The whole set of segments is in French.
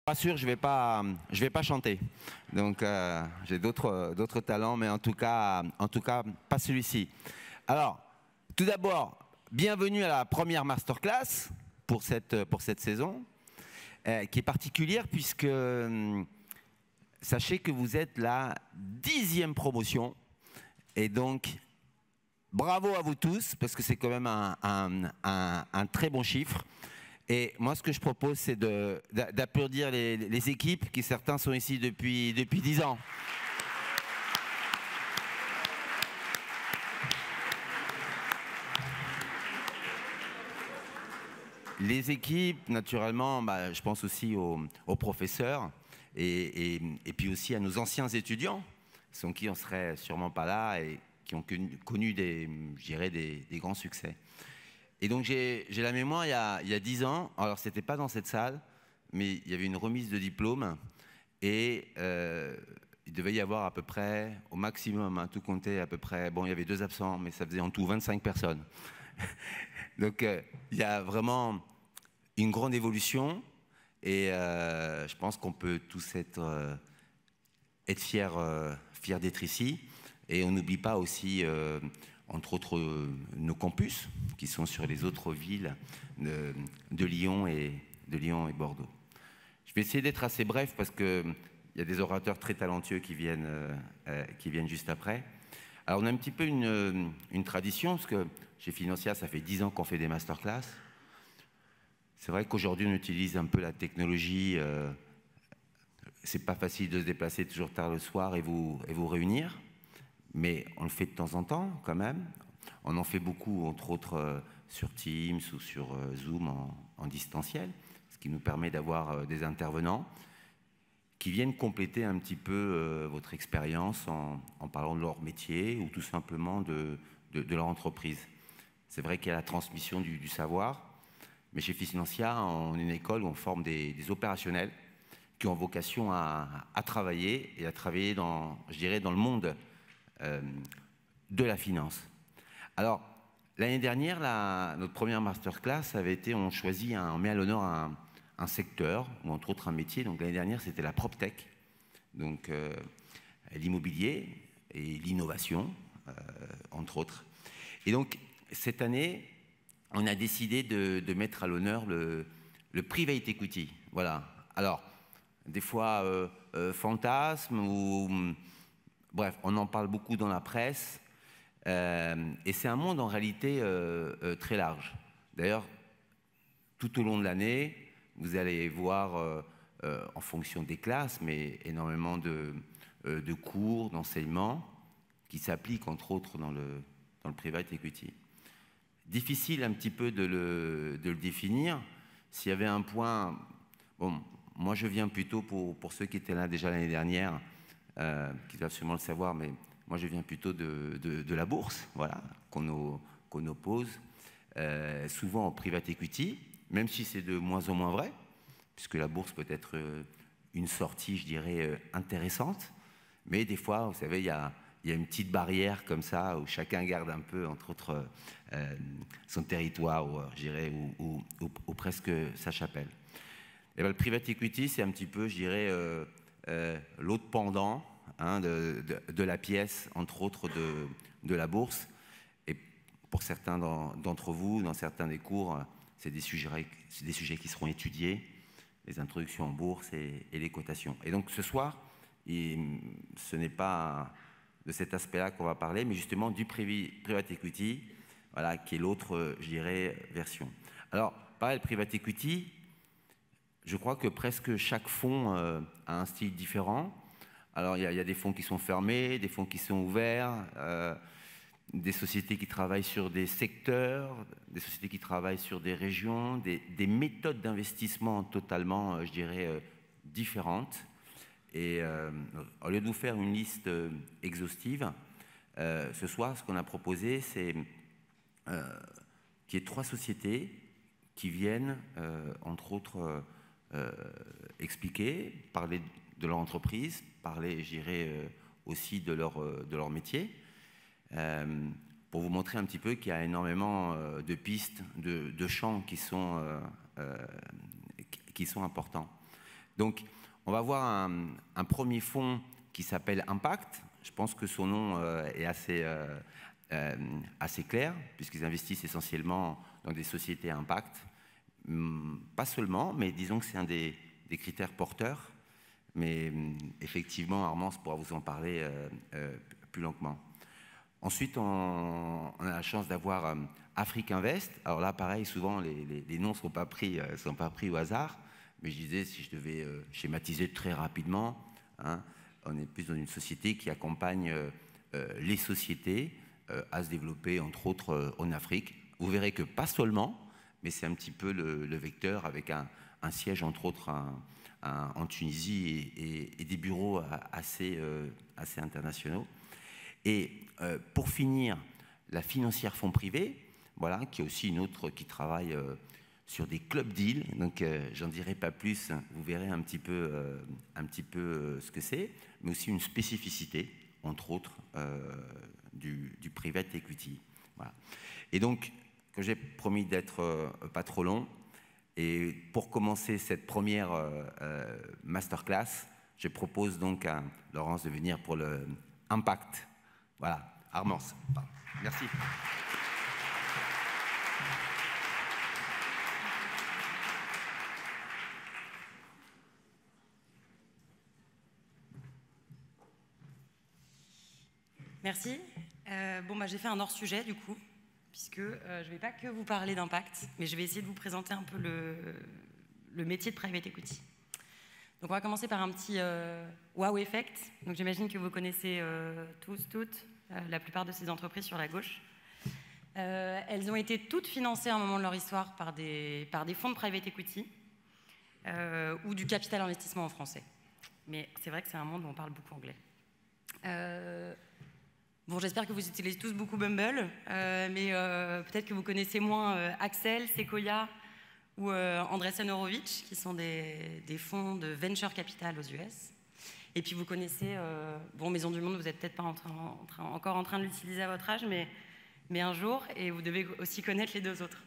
Rassure, je vais pas chanter. Donc j'ai d'autres talents, mais en tout cas pas celui-ci. Alors, tout d'abord, bienvenue à la première masterclass pour cette saison, qui est particulière puisque sachez que vous êtes la 10e promotion, et donc bravo à vous tous parce que c'est quand même un très bon chiffre. Et moi, ce que je propose, c'est d'applaudir les équipes, qui certains sont ici depuis 10 ans. Les équipes, naturellement, je pense aussi aux professeurs et puis aussi à nos anciens étudiants, sans qui on ne serait sûrement pas là et qui ont connu des grands succès. Et donc j'ai la mémoire, il y a 10 ans, alors c'était pas dans cette salle, mais il y avait une remise de diplôme et il devait y avoir à peu près, au maximum, tout comptait à peu près, bon il y avait 2 absents, mais ça faisait en tout 25 personnes. Donc il y a vraiment une grande évolution et je pense qu'on peut tous être fiers d'être ici. Et on n'oublie pas aussi entre autres nos campus qui sont sur les autres villes de Lyon et Bordeaux. Je vais essayer d'être assez bref parce qu'il y a des orateurs très talentueux qui viennent juste après. Alors on a un petit peu une tradition parce que chez Financia, ça fait 10 ans qu'on fait des masterclass. C'est vrai qu'aujourd'hui on utilise un peu la technologie. C'est pas facile de se déplacer toujours tard le soir et vous réunir. Mais on le fait de temps en temps, quand même. On en fait beaucoup, entre autres, sur Teams ou sur Zoom en distanciel, ce qui nous permet d'avoir des intervenants qui viennent compléter un petit peu votre expérience en parlant de leur métier ou tout simplement de leur entreprise. C'est vrai qu'il y a la transmission du savoir, mais chez Financia, on est une école où on forme des opérationnels qui ont vocation à travailler et à travailler dans, je dirais, dans le monde de la finance. Alors, l'année dernière, notre première masterclass avait été, on met à l'honneur un secteur, ou entre autres un métier. Donc l'année dernière, c'était la PropTech, donc l'immobilier et l'innovation, entre autres. Et donc, cette année, on a décidé de mettre à l'honneur le private equity. Voilà. Alors, des fois, fantasme ou... Bref, on en parle beaucoup dans la presse et c'est un monde en réalité très large. D'ailleurs, tout au long de l'année, vous allez voir, en fonction des classes, mais énormément de cours, d'enseignements qui s'appliquent entre autres dans le private equity. Difficile un petit peu de le définir. S'il y avait un point... Bon, moi je viens plutôt pour ceux qui étaient là déjà l'année dernière, qui doivent sûrement le savoir, mais moi je viens plutôt de la bourse, voilà, qu'on oppose souvent au private equity, même si c'est de moins en moins vrai, puisque la bourse peut être une sortie, je dirais, intéressante, mais des fois, vous savez, il y a une petite barrière comme ça, où chacun garde un peu, entre autres, son territoire, ou, je dirais, ou presque sa chapelle. Et bien, le private equity, c'est un petit peu, je dirais, l'autre pendant de la pièce, entre autres de la bourse. Et pour certains d'entre vous, dans certains des cours, c'est des sujets qui seront étudiés, les introductions en bourse et les cotations. Et donc ce soir, ce n'est pas de cet aspect-là qu'on va parler, mais justement du private equity, voilà, qui est l'autre, je dirais, version. Alors, pareil, le private equity, je crois que presque chaque fonds a un style différent. Alors, il y a des fonds qui sont fermés, des fonds qui sont ouverts, des sociétés qui travaillent sur des secteurs, des sociétés qui travaillent sur des régions, des méthodes d'investissement totalement, je dirais, différentes. Et au lieu de vous faire une liste exhaustive, ce soir, ce qu'on a proposé, c'est qu'il y ait 3 sociétés qui viennent, entre autres, expliquer, parler de leur entreprise, parler, je dirais, aussi de leur métier, pour vous montrer un petit peu qu'il y a énormément de pistes, de champs qui sont importants. Donc, on va voir un premier fonds qui s'appelle Impact. Je pense que son nom est assez clair, puisqu'ils investissent essentiellement dans des sociétés à impact. Pas seulement, mais disons que c'est un des critères porteurs. Mais effectivement, Armance pourra vous en parler plus longuement. Ensuite, on a la chance d'avoir Afrique Invest. Alors là, pareil, souvent, les noms ne sont pas pris au hasard. Mais je disais, si je devais schématiser très rapidement, hein, on est plus dans une société qui accompagne les sociétés à se développer, entre autres, en Afrique. Vous verrez que pas seulement, mais c'est un petit peu le vecteur avec un siège, entre autres, en Tunisie et des bureaux assez internationaux. Et pour finir, la financière fonds privés, voilà, qui est aussi une autre qui travaille sur des club deals. Donc, j'en dirai pas plus. Vous verrez un petit peu ce que c'est, mais aussi une spécificité, entre autres, du private equity. Voilà. Et donc, comme j'ai promis d'être pas trop long, et pour commencer cette première masterclass, je propose donc à Laurence de venir pour le Impact. Voilà, Armance. Merci. Merci. J'ai fait un hors-sujet du coup, puisque je ne vais pas que vous parler d'impact, mais je vais essayer de vous présenter un peu le métier de private equity. Donc on va commencer par un petit wow effect. Donc j'imagine que vous connaissez tous, toutes, la plupart de ces entreprises sur la gauche. Elles ont été toutes financées à un moment de leur histoire par des fonds de private equity ou du capital investissement en français. Mais c'est vrai que c'est un monde où on parle beaucoup anglais. J'espère que vous utilisez tous beaucoup Bumble, mais peut-être que vous connaissez moins Axel, Sequoia ou Andreessen Horowitz, qui sont des fonds de venture capital aux US. Et puis vous connaissez, Maison du Monde, vous n'êtes peut-être pas encore en train de l'utiliser à votre âge, mais un jour, et vous devez aussi connaître les deux autres.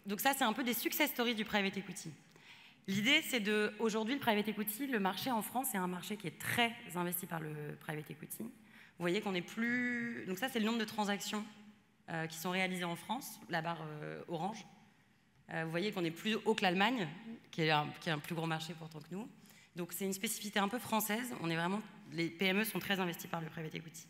Donc ça, c'est un peu des success stories du private equity. L'idée, c'est aujourd'hui, le private equity, le marché en France, c'est un marché qui est très investi par le private equity. Vous voyez qu'on est plus... Donc ça, c'est le nombre de transactions qui sont réalisées en France, la barre orange. Vous voyez qu'on est plus haut que l'Allemagne, qui est un plus gros marché pourtant que nous. Donc c'est une spécificité un peu française. Les PME sont très investis par le private equity.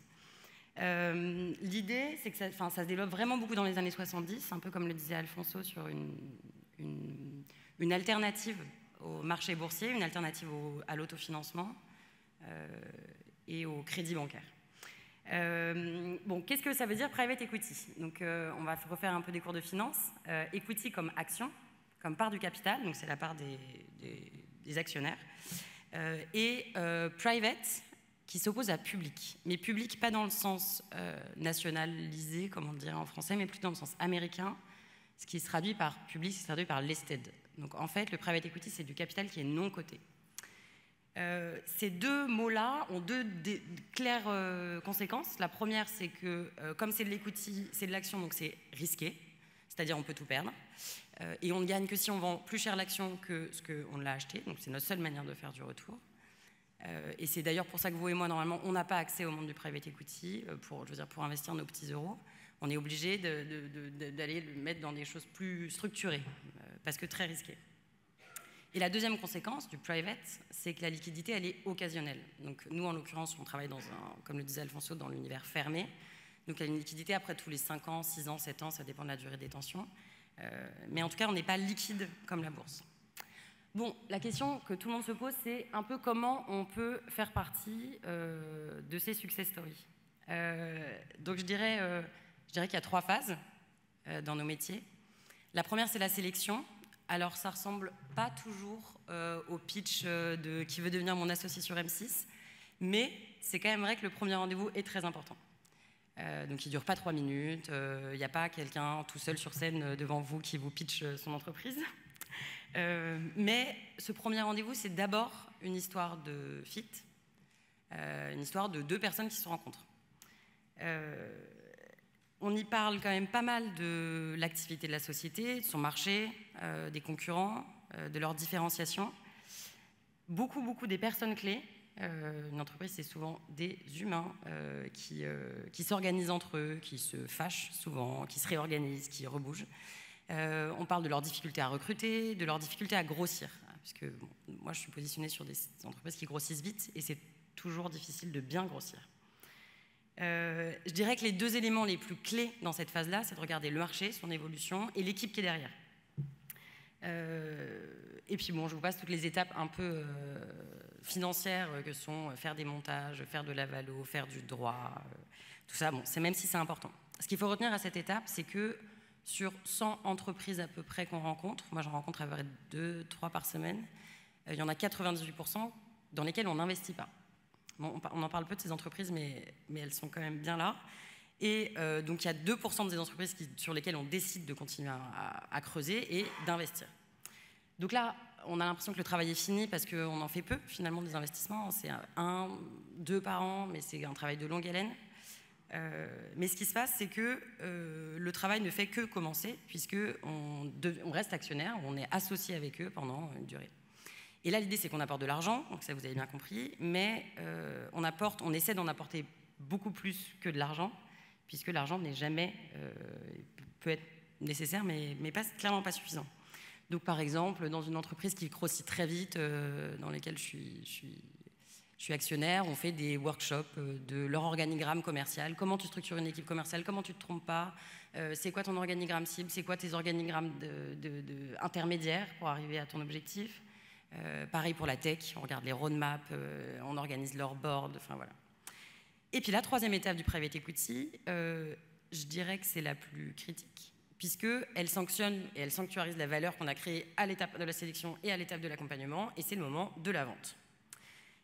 L'idée, c'est que ça se développe vraiment beaucoup dans les années 70, un peu comme le disait Alfonso sur une alternative au marché boursier, une alternative à l'autofinancement et au crédit bancaire. Qu'est-ce que ça veut dire private equity? Donc, on va refaire un peu des cours de finance. Equity comme action, comme part du capital, donc c'est la part des actionnaires. Private qui s'oppose à public. Mais public pas dans le sens nationalisé, comme on dirait en français, mais plutôt dans le sens américain. Ce qui se traduit par public, se traduit par listed. Donc en fait, le private equity, c'est du capital qui est non coté. Ces deux mots-là ont deux claires conséquences. La première, c'est que comme c'est de l'equity, c'est de l'action, donc c'est risqué, c'est-à-dire on peut tout perdre. Et on ne gagne que si on vend plus cher l'action que ce qu'on l'a acheté, donc c'est notre seule manière de faire du retour. Et c'est d'ailleurs pour ça que vous et moi, normalement, on n'a pas accès au monde du private equity pour investir nos petits euros. On est obligé d'aller le mettre dans des choses plus structurées, parce que très risquées. Et la deuxième conséquence du private, c'est que la liquidité, elle est occasionnelle. Donc nous, en l'occurrence, on travaille comme le disait Alfonso, dans l'univers fermé. Donc il y a une liquidité après tous les 5 ans, 6 ans, 7 ans, ça dépend de la durée des détention. Mais en tout cas, on n'est pas liquide comme la bourse. La question que tout le monde se pose, c'est un peu comment on peut faire partie de ces success stories. Donc je dirais qu'il y a 3 phases dans nos métiers. La première, c'est la sélection. Alors, ça ressemble pas toujours au pitch de qui veut devenir mon associé sur M6, mais c'est quand même vrai que le premier rendez-vous est très important. Donc, il ne dure pas 3 minutes, il n'y a pas quelqu'un tout seul sur scène devant vous qui vous pitch son entreprise. Mais ce premier rendez-vous, c'est d'abord une histoire de fit, une histoire de 2 personnes qui se rencontrent. On y parle quand même pas mal de l'activité de la société, de son marché, des concurrents, de leur différenciation. Beaucoup des personnes clés, une entreprise c'est souvent des humains qui s'organisent entre eux, qui se fâchent souvent, qui se réorganisent, qui rebougent. On parle de leurs difficultés à recruter, de leurs difficultés à grossir. Parce que bon, moi je suis positionnée sur des entreprises qui grossissent vite et c'est toujours difficile de bien grossir. Je dirais que les deux éléments les plus clés dans cette phase-là, c'est de regarder le marché, son évolution et l'équipe qui est derrière. Et puis bon, je vous passe toutes les étapes un peu financières que sont faire des montages, faire de la valo, faire du droit, tout ça, bon, même si c'est important. Ce qu'il faut retenir à cette étape, c'est que sur 100 entreprises à peu près qu'on rencontre, moi j'en rencontre à peu près 2-3 par semaine, il y en a 98% dans lesquelles on n'investit pas. Bon, on en parle peu de ces entreprises, mais elles sont quand même bien là. Et donc il y a 2% des entreprises sur lesquelles on décide de continuer à creuser et d'investir. Donc là, on a l'impression que le travail est fini parce qu'on en fait peu finalement des investissements. C'est 1-2 par an, mais c'est un travail de longue haleine. Mais ce qui se passe, c'est que le travail ne fait que commencer puisqu'on reste actionnaire, on est associé avec eux pendant une durée. Et là, l'idée, c'est qu'on apporte de l'argent, donc ça, vous avez bien compris, mais on essaie d'en apporter beaucoup plus que de l'argent, puisque l'argent n'est jamais, peut être nécessaire, mais clairement pas suffisant. Donc, par exemple, dans une entreprise qui grossit très vite, dans laquelle je suis actionnaire, on fait des workshops de leur organigramme commercial, comment tu structures une équipe commerciale, comment tu ne te trompes pas, c'est quoi ton organigramme cible, c'est quoi tes organigrammes intermédiaires pour arriver à ton objectif. Pareil pour la tech, on regarde les roadmaps, on organise leur board, enfin voilà. Et puis la troisième étape du private equity, je dirais que c'est la plus critique, puisqu'elle sanctionne et elle sanctuarise la valeur qu'on a créée à l'étape de la sélection et à l'étape de l'accompagnement, et c'est le moment de la vente.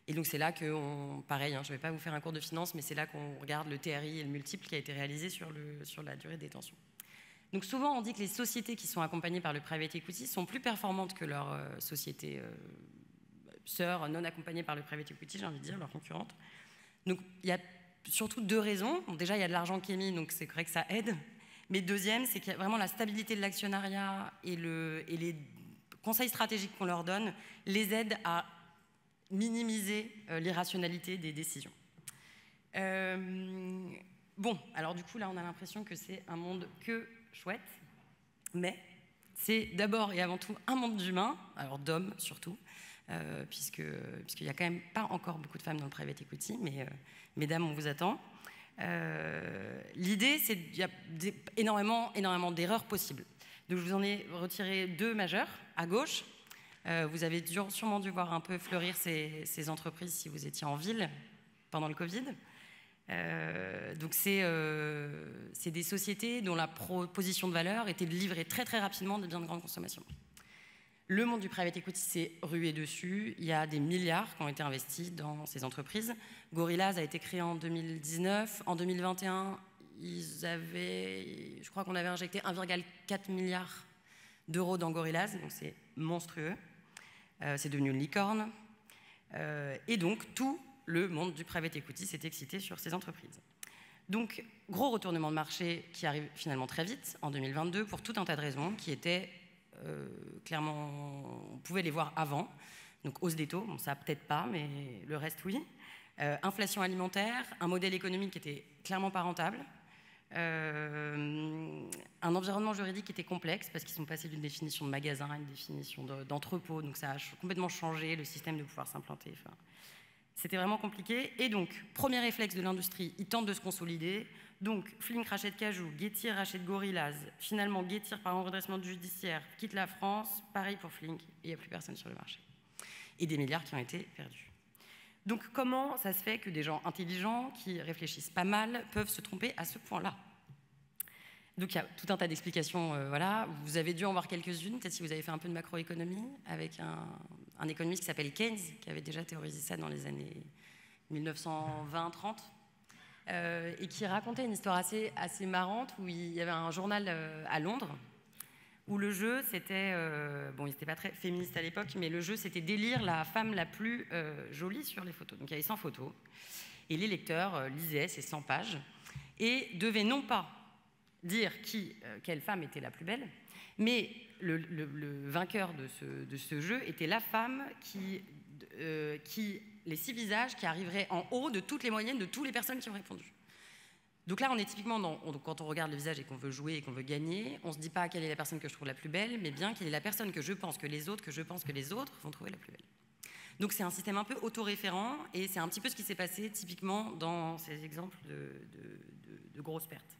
Et donc c'est là que, pareil, je ne vais pas vous faire un cours de finance, mais c'est là qu'on regarde le TRI et le multiple qui a été réalisé sur la durée de détention. Donc souvent, on dit que les sociétés qui sont accompagnées par le private equity sont plus performantes que leurs sociétés sœurs non accompagnées par le private equity, j'ai envie de dire, leurs concurrentes. Donc il y a surtout deux raisons. Bon, déjà, il y a de l'argent qui est mis, donc c'est vrai que ça aide. Mais deuxième, c'est qu'il y a vraiment la stabilité de l'actionnariat et les conseils stratégiques qu'on leur donne les aident à minimiser l'irrationalité des décisions. Bon, alors du coup, là, on a l'impression que c'est un monde que chouette, mais c'est d'abord et avant tout un monde d'humains, alors d'hommes surtout, puisqu'il n'y a quand même pas encore beaucoup de femmes dans le private equity, mais mesdames, on vous attend. L'idée, c'est qu'il y a énormément d'erreurs possibles. Donc je vous en ai retiré 2 majeures, à gauche. Vous avez sûrement dû voir un peu fleurir ces entreprises si vous étiez en ville pendant le Covid. Donc c'est des sociétés dont la proposition de valeur était de livrer très très rapidement des biens de grande consommation. Le monde du private equity s'est rué dessus. Il y a des milliards qui ont été investis dans ces entreprises. Gorillaz a été créé en 2019. En 2021, je crois qu'on avait injecté 1,4 milliard d'euros dans Gorillaz, donc c'est monstrueux. C'est devenu une licorne. Et donc tout le monde du private equity s'est excité sur ces entreprises. Donc, gros retournement de marché qui arrive finalement très vite, en 2022, pour tout un tas de raisons qui étaient clairement, on pouvait les voir avant. Donc, hausse des taux, bon, ça peut-être pas, mais le reste, oui. Inflation alimentaire, un modèle économique qui était clairement pas rentable, un environnement juridique qui était complexe parce qu'ils sont passés d'une définition de magasin à une définition d'entrepôt, donc ça a complètement changé le système de pouvoir s'implanter. Enfin, c'était vraiment compliqué. Et donc, premier réflexe de l'industrie, ils tentent de se consolider. Donc, Flink rachète Cajoo, Getir rachète Gorillaz. Finalement, Getir, par un redressement judiciaire, quitte la France. Pareil pour Flink, et il n'y a plus personne sur le marché. Et des milliards qui ont été perdus. Donc, comment ça se fait que des gens intelligents, qui réfléchissent pas mal, peuvent se tromper à ce point-là? Donc, il y a tout un tas d'explications. Voilà. Vous avez dû en voir quelques-unes, peut-être si vous avez fait un peu de macroéconomie, avec un économiste qui s'appelle Keynes, qui avait déjà théorisé ça dans les années 1920-30, et qui racontait une histoire assez marrante, où il y avait un journal à Londres, où le jeu, c'était... bon, il n'était pas très féministe à l'époque, mais le jeu, c'était d'élire la femme la plus jolie sur les photos. Donc, il y avait 100 photos, et les lecteurs lisaient ces 100 pages, et devaient non pas dire quelle femme était la plus belle, mais le vainqueur de ce jeu était la femme qui les 6 visages qui arriveraient en haut de toutes les moyennes de toutes les personnes qui ont répondu. Donc là, on est typiquement quand on regarde le visage et qu'on veut jouer et qu'on veut gagner, on ne se dit pas quelle est la personne que je trouve la plus belle, mais bien quelle est la personne que je pense que les autres vont trouver la plus belle. Donc c'est un système un peu autoréférent, et c'est un petit peu ce qui s'est passé typiquement dans ces exemples de grosses pertes.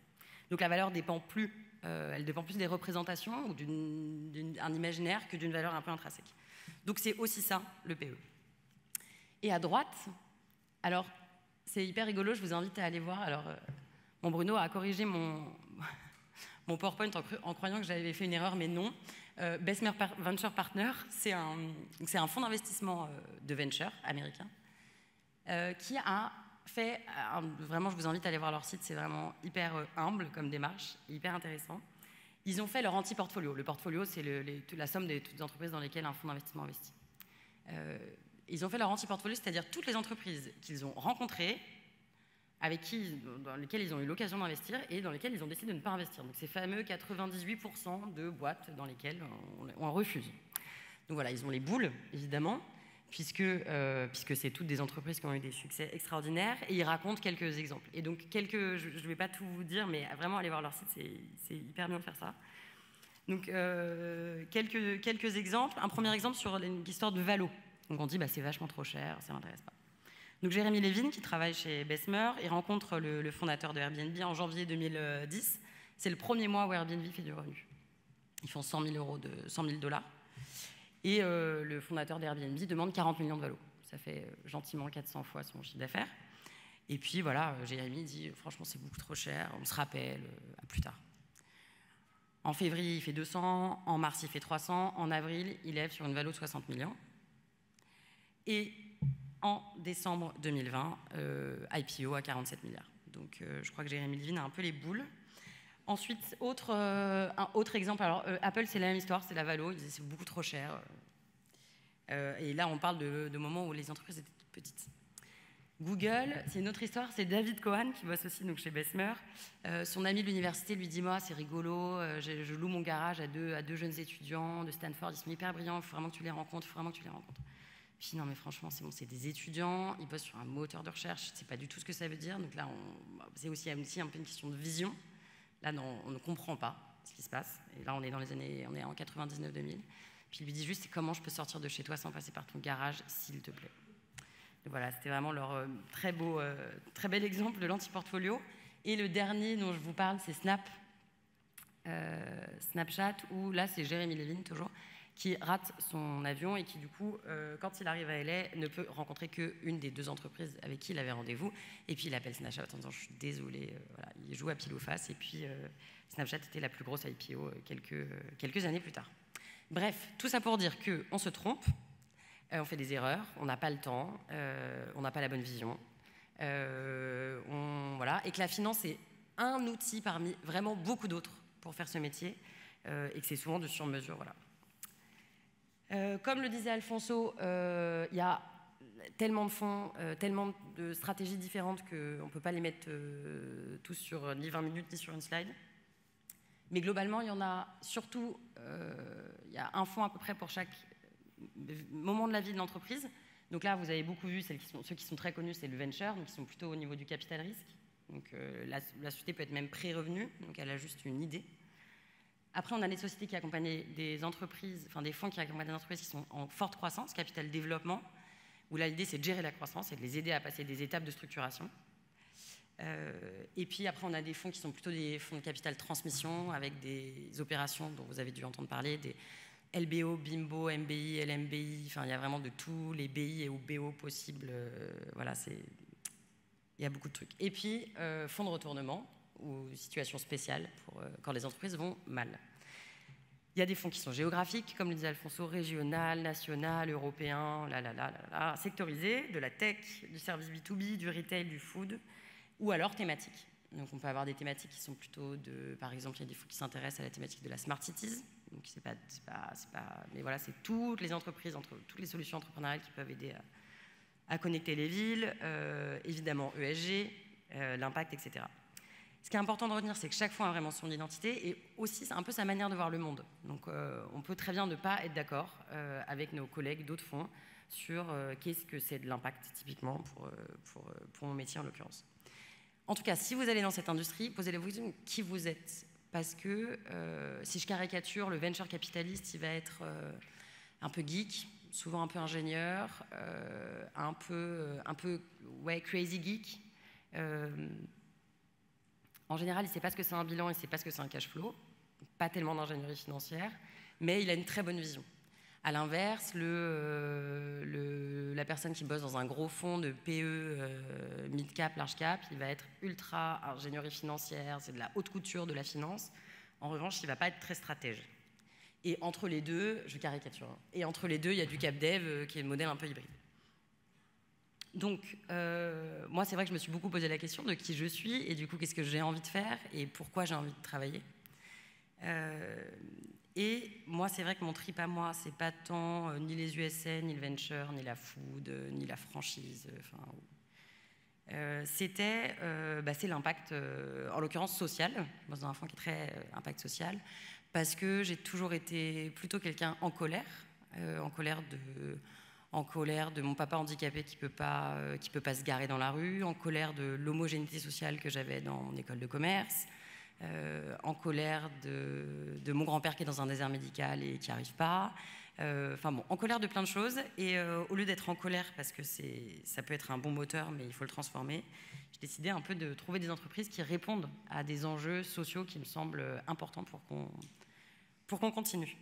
Donc la valeur dépend plus, elle dépend plus des représentations ou d'un imaginaire que d'une valeur un peu intrinsèque. Donc c'est aussi ça, le PE. Et à droite, alors c'est hyper rigolo, je vous invite à aller voir. Alors, mon Bruno a corrigé mon PowerPoint en croyant que j'avais fait une erreur, mais non. Bessemer Venture Partner, c'est un fonds d'investissement de venture américain qui a fait, vraiment je vous invite à aller voir leur site, c'est vraiment hyper humble comme démarche, hyper intéressant. Ils ont fait leur anti-portfolio. Le portfolio, c'est la somme de toutes les entreprises dans lesquelles un fonds d'investissement investit. Ils ont fait leur anti-portfolio, c'est-à-dire toutes les entreprises qu'ils ont rencontrées, dans lesquelles ils ont eu l'occasion d'investir et dans lesquelles ils ont décidé de ne pas investir. Donc ces fameux 98% de boîtes dans lesquelles on refuse. Donc voilà, ils ont les boules, évidemment, puisque c'est toutes des entreprises qui ont eu des succès extraordinaires, et ils racontent quelques exemples. Et donc je ne vais pas tout vous dire, mais vraiment aller voir leur site, c'est hyper bien de faire ça. Donc quelques exemples. Un premier exemple sur l'histoire de Valo. Donc on dit c'est vachement trop cher, ça ne m'intéresse pas. Donc Jérémy Levin, qui travaille chez Bessemer, il rencontre le fondateur de Airbnb en janvier 2010. C'est le premier mois où Airbnb fait du revenu. Ils font 100 000 $. Et le fondateur d'Airbnb demande 40 millions de Valo. Ça fait gentiment 400 fois son chiffre d'affaires. Et puis voilà, Jérémy dit franchement c'est beaucoup trop cher, on se rappelle, à plus tard. En février, il fait 200, en mars, il fait 300, en avril, il lève sur une Valo de 60 millions. Et en décembre 2020, IPO à 47 milliards. Donc je crois que Jérémy Levin a un peu les boules. Ensuite, un autre exemple, alors Apple c'est la même histoire, c'est la Valo, ils disaient c'est beaucoup trop cher. Et là on parle de moments où les entreprises étaient toutes petites. Google, c'est une autre histoire, c'est David Cohen qui bosse aussi donc, chez Bessemer. Son ami de l'université lui dit moi c'est rigolo, je loue mon garage à deux jeunes étudiants de Stanford, ils sont hyper brillants, il faut vraiment que tu les rencontres, Puis non mais franchement c'est bon, c'est des étudiants, ils bossent sur un moteur de recherche, je ne sais pas du tout ce que ça veut dire, donc là c'est aussi un peu une question de vision. Là non, on ne comprend pas ce qui se passe, et là on est en 99-2000, puis il lui dit juste comment je peux sortir de chez toi sans passer par ton garage s'il te plaît. Donc voilà, c'était vraiment leur très bel exemple de l'anti-portfolio. Et le dernier dont je vous parle c'est Snapchat, où là c'est Jérémy Levin toujours, qui rate son avion et qui, du coup, quand il arrive à LA, ne peut rencontrer qu'une des 2 entreprises avec qui il avait rendez-vous. Et puis, il appelle Snapchat en disant « Je suis désolé, voilà, il joue à pile ou face. » Et puis, Snapchat était la plus grosse IPO quelques années plus tard. Bref, tout ça pour dire qu'on se trompe, on fait des erreurs, on n'a pas le temps, on n'a pas la bonne vision, voilà, et que la finance est un outil parmi vraiment beaucoup d'autres pour faire ce métier, et que c'est souvent de sur-mesure, voilà. Comme le disait Alfonso, il y a tellement de fonds, tellement de stratégies différentes qu'on ne peut pas les mettre tous sur ni 20 minutes ni sur une slide. Mais globalement, il y en a surtout, il y a un fonds à peu près pour chaque moment de la vie de l'entreprise. Donc là, vous avez beaucoup vu, ceux qui sont très connus, c'est le venture, donc qui sont plutôt au niveau du capital risque. Donc la société peut être même pré-revenu, donc elle a juste une idée. Après, on a des sociétés qui accompagnent des entreprises, enfin des fonds qui accompagnent des entreprises qui sont en forte croissance, capital développement, où là, l'idée, c'est de gérer la croissance et de les aider à passer des étapes de structuration. Et puis après, on a des fonds qui sont plutôt des fonds de capital transmission, avec des opérations dont vous avez dû entendre parler, des LBO, BIMBO, MBI, LMBI, enfin, il y a vraiment de tous les BI et ou BO possibles. Voilà, il y a beaucoup de trucs. Et puis, fonds de retournement, ou situations spéciales pour quand les entreprises vont mal. Il y a des fonds qui sont géographiques, comme le disait Alfonso, régional, national, européen, sectorisés, de la tech, du service B2B, du retail, du food, ou alors thématiques. Donc on peut avoir des thématiques qui sont plutôt par exemple, il y a des fonds qui s'intéressent à la thématique de la Smart Cities. Donc mais voilà, c'est toutes les entreprises, toutes les solutions entrepreneuriales qui peuvent aider à connecter les villes, évidemment ESG, l'impact, etc. Ce qui est important de retenir, c'est que chaque fonds a vraiment son identité et aussi c'est un peu sa manière de voir le monde. Donc on peut très bien ne pas être d'accord avec nos collègues d'autres fonds sur qu'est-ce que c'est de l'impact typiquement pour mon métier en l'occurrence. En tout cas, si vous allez dans cette industrie, posez-vous la question qui vous êtes. Parce que si je caricature, le venture capitaliste, il va être un peu geek, souvent un peu ingénieur, un peu ouais, crazy geek. En général, il ne sait pas ce que c'est un bilan, il ne sait pas ce que c'est un cash flow, pas tellement d'ingénierie financière, mais il a une très bonne vision. À l'inverse, la personne qui bosse dans un gros fonds de PE, mid-cap, large-cap, il va être ultra ingénierie financière, c'est de la haute couture de la finance. En revanche, il ne va pas être très stratège. Et entre les deux, je caricature, et entre les deux, il y a du cap dev qui est le modèle un peu hybride. Donc, moi, c'est vrai que je me suis beaucoup posé la question de qui je suis et du coup, qu'est-ce que j'ai envie de faire et pourquoi j'ai envie de travailler. Et moi, c'est vrai que mon trip à moi, c'est pas tant ni les USN, ni le venture, ni la food, ni la franchise. C'est l'impact, en l'occurrence social, dans un fonds qui est très impact social, parce que j'ai toujours été plutôt quelqu'un en colère de mon papa handicapé qui peut pas se garer dans la rue, en colère de l'homogénéité sociale que j'avais dans mon école de commerce, en colère de mon grand-père qui est dans un désert médical et qui n'y arrive pas. En colère de plein de choses. Et au lieu d'être en colère, parce que ça peut être un bon moteur, mais il faut le transformer, j'ai décidé un peu de trouver des entreprises qui répondent à des enjeux sociaux qui me semblent importants pour qu'on continue.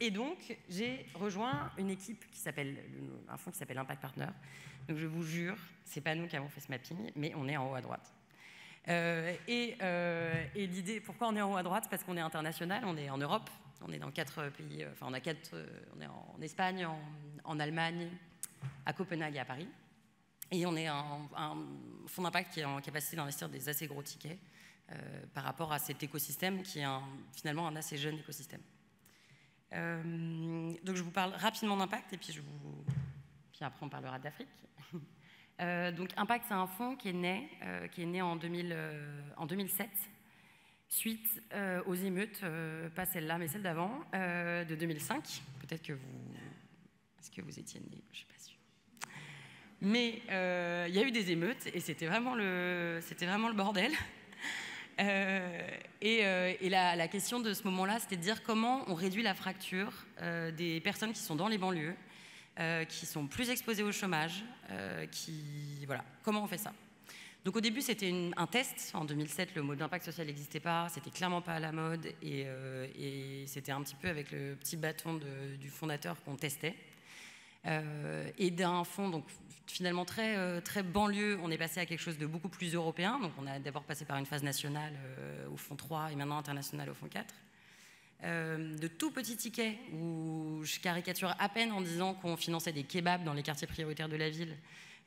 Et donc, j'ai rejoint une équipe un fonds qui s'appelle Impact Partner. Donc, je vous jure, c'est pas nous qui avons fait ce mapping, mais on est en haut à droite. Et l'idée, pourquoi on est en haut à droite? Parce qu'on est international, on est en Europe, on est dans 4 pays, on est en Espagne, en Allemagne, à Copenhague et à Paris. Et on est un fonds d'impact qui est en capacité d'investir des assez gros tickets par rapport à cet écosystème qui est finalement un assez jeune écosystème. Donc je vous parle rapidement d'impact et puis après on parlera d'Afrique. Donc Impact, c'est un fonds qui est né en 2007 suite aux émeutes, pas celle-là mais celle d'avant, de 2005. Peut-être que est-ce que vous étiez né? Je ne suis pas sûre. Mais il y a eu des émeutes et c'était vraiment le bordel. La question de ce moment-là, c'était de dire comment on réduit la fracture des personnes qui sont dans les banlieues, qui sont plus exposées au chômage, comment on fait ça? Donc au début, c'était un test. En 2007, le mot d'impact social n'existait pas, c'était clairement pas à la mode, et c'était un petit peu avec le petit bâton du fondateur qu'on testait. Et d'un fonds donc finalement très, très banlieue, on est passé à quelque chose de beaucoup plus européen. Donc on a d'abord passé par une phase nationale au fonds 3 et maintenant internationale au fonds 4. De tout petits tickets où je caricature à peine en disant qu'on finançait des kebabs dans les quartiers prioritaires de la ville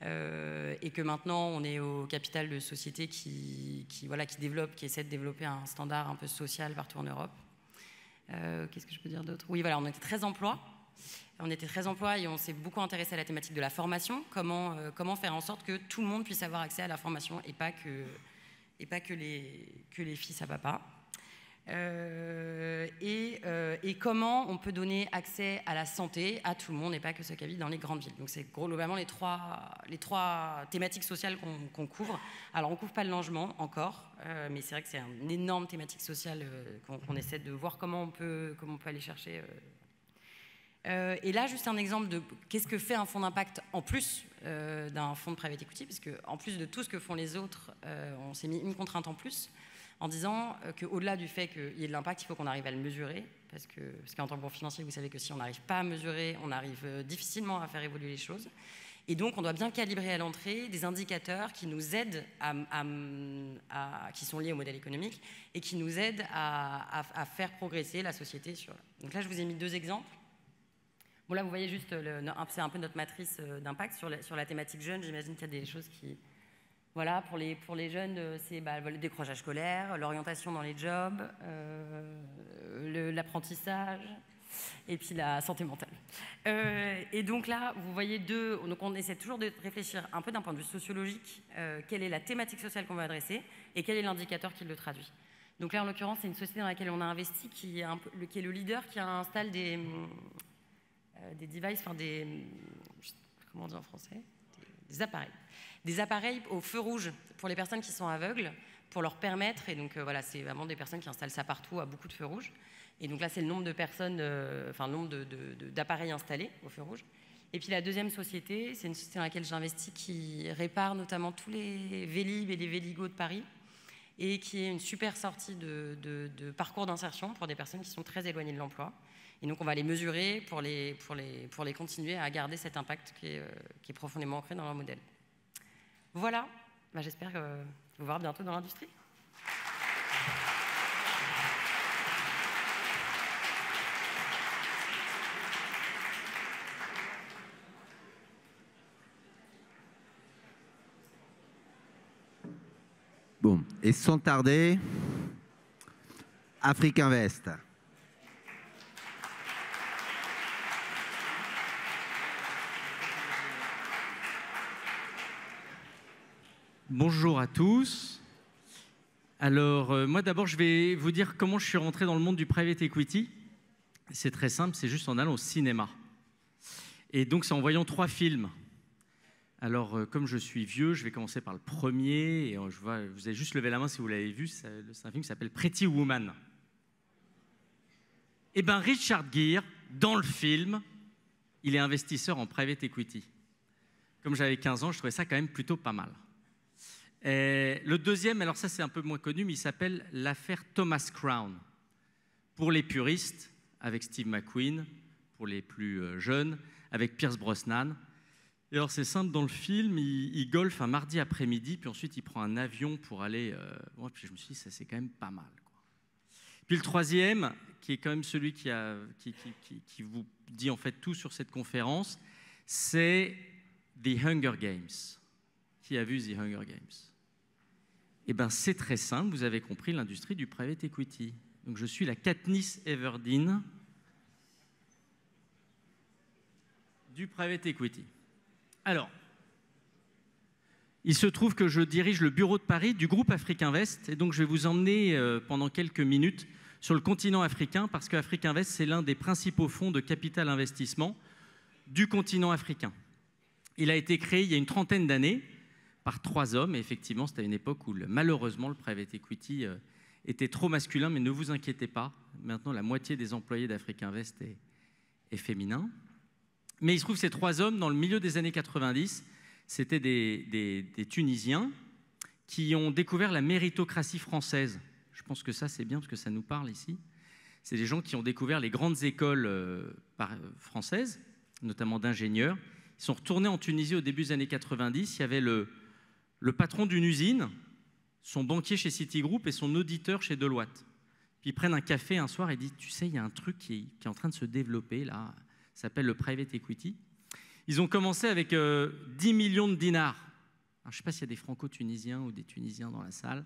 et que maintenant on est au capital de sociétés qui essaient de développer un standard un peu social partout en Europe. Qu'est-ce que je peux dire d'autre? Oui, voilà, on était très emploi. On était très emploi et on s'est beaucoup intéressé à la thématique de la formation. Comment faire en sorte que tout le monde puisse avoir accès à la formation et pas que les fils à papa. Et comment on peut donner accès à la santé à tout le monde et pas que ceux qui habitent dans les grandes villes. Donc c'est globalement les trois thématiques sociales qu'on couvre. Alors on couvre pas le logement encore, mais c'est vrai que c'est une énorme thématique sociale qu'on essaie de voir comment on peut aller chercher. Et là, juste un exemple de qu'est-ce que fait un fonds d'impact en plus d'un fonds de private equity, parce qu'en plus de tout ce que font les autres, on s'est mis une contrainte en plus, en disant qu'au-delà du fait qu'il y ait de l'impact, il faut qu'on arrive à le mesurer, parce qu'en tant que bon financier, vous savez que si on n'arrive pas à mesurer, on arrive difficilement à faire évoluer les choses. Et donc, on doit bien calibrer à l'entrée des indicateurs qui nous aident qui sont liés au modèle économique et qui nous aident à faire progresser la société. Donc là, je vous ai mis 2 exemples. Bon, là, vous voyez juste, c'est un peu notre matrice d'impact sur la thématique jeune. J'imagine qu'il y a des choses qui... Voilà, pour les jeunes, c'est le décrochage scolaire, l'orientation dans les jobs, l'apprentissage, et puis la santé mentale. Et donc là, vous voyez donc on essaie toujours de réfléchir un peu d'un point de vue sociologique, quelle est la thématique sociale qu'on va adresser et quel est l'indicateur qui le traduit. Donc là, en l'occurrence, c'est une société dans laquelle on a investi qui est le leader, qui installe des devices, enfin comment on dit en français, des appareils. Des appareils au feu rouge pour les personnes qui sont aveugles, pour leur permettre, et donc voilà, c'est vraiment des personnes qui installent ça partout à beaucoup de feux rouges. Et donc là, c'est le nombre de personnes, enfin le nombre d'appareils installés au feu rouge. Et puis la deuxième société, c'est une société dans laquelle j'investis qui répare notamment tous les Vélib et les Véligos de Paris et qui est une super sortie de parcours d'insertion pour des personnes qui sont très éloignées de l'emploi. Et donc on va les mesurer pour les continuer à garder cet impact qui est profondément ancré dans leur modèle. Voilà, j'espère vous voir bientôt dans l'industrie. Bon, et sans tarder, Afrique Invest. Bonjour à tous. Alors, moi d'abord, je vais vous dire comment je suis rentré dans le monde du private equity. C'est très simple, c'est juste en allant au cinéma. Et donc, c'est en voyant 3 films. Alors, comme je suis vieux, je vais commencer par le premier. Et vous avez juste levé la main si vous l'avez vu. C'est un film qui s'appelle Pretty Woman. Eh bien, Richard Gere, dans le film, il est investisseur en private equity. Comme j'avais 15 ans, je trouvais ça quand même plutôt pas mal. Et le deuxième, alors ça c'est un peu moins connu, mais il s'appelle l'affaire Thomas Crown. Pour les puristes, avec Steve McQueen, pour les plus jeunes, avec Pierce Brosnan. Et alors c'est simple, dans le film, il golfe un mardi après-midi, puis ensuite il prend un avion pour aller... puis je me suis dit, ça c'est quand même pas mal, quoi. Puis le troisième, qui est quand même celui qui vous dit en fait tout sur cette conférence, c'est The Hunger Games. Qui a vu The Hunger Games? Eh bien, c'est très simple, vous avez compris l'industrie du private equity. Donc, je suis la Katniss Everdeen du private equity. Alors, il se trouve que je dirige le bureau de Paris du groupe Afrique Invest, et donc je vais vous emmener pendant quelques minutes sur le continent africain, parce qu'Afrique Invest, c'est l'un des principaux fonds de capital investissement du continent africain. Il a été créé il y a une trentaine d'années, par 3 hommes, et effectivement, c'était à une époque où malheureusement le private equity était trop masculin, mais ne vous inquiétez pas, maintenant la moitié des employés d'Afrique Invest est féminin. Mais il se trouve que ces 3 hommes, dans le milieu des années 90, c'était des Tunisiens qui ont découvert la méritocratie française. Je pense que ça, c'est bien parce que ça nous parle ici. C'est des gens qui ont découvert les grandes écoles françaises, notamment d'ingénieurs. Ils sont retournés en Tunisie au début des années 90. Il y avait le patron d'une usine, son banquier chez Citigroup et son auditeur chez Deloitte. Puis ils prennent un café un soir et disent « Tu sais, il y a un truc qui est en train de se développer, là, ça s'appelle le private equity. » Ils ont commencé avec 10 millions de dinars. Alors, je ne sais pas s'il y a des franco-tunisiens ou des Tunisiens dans la salle,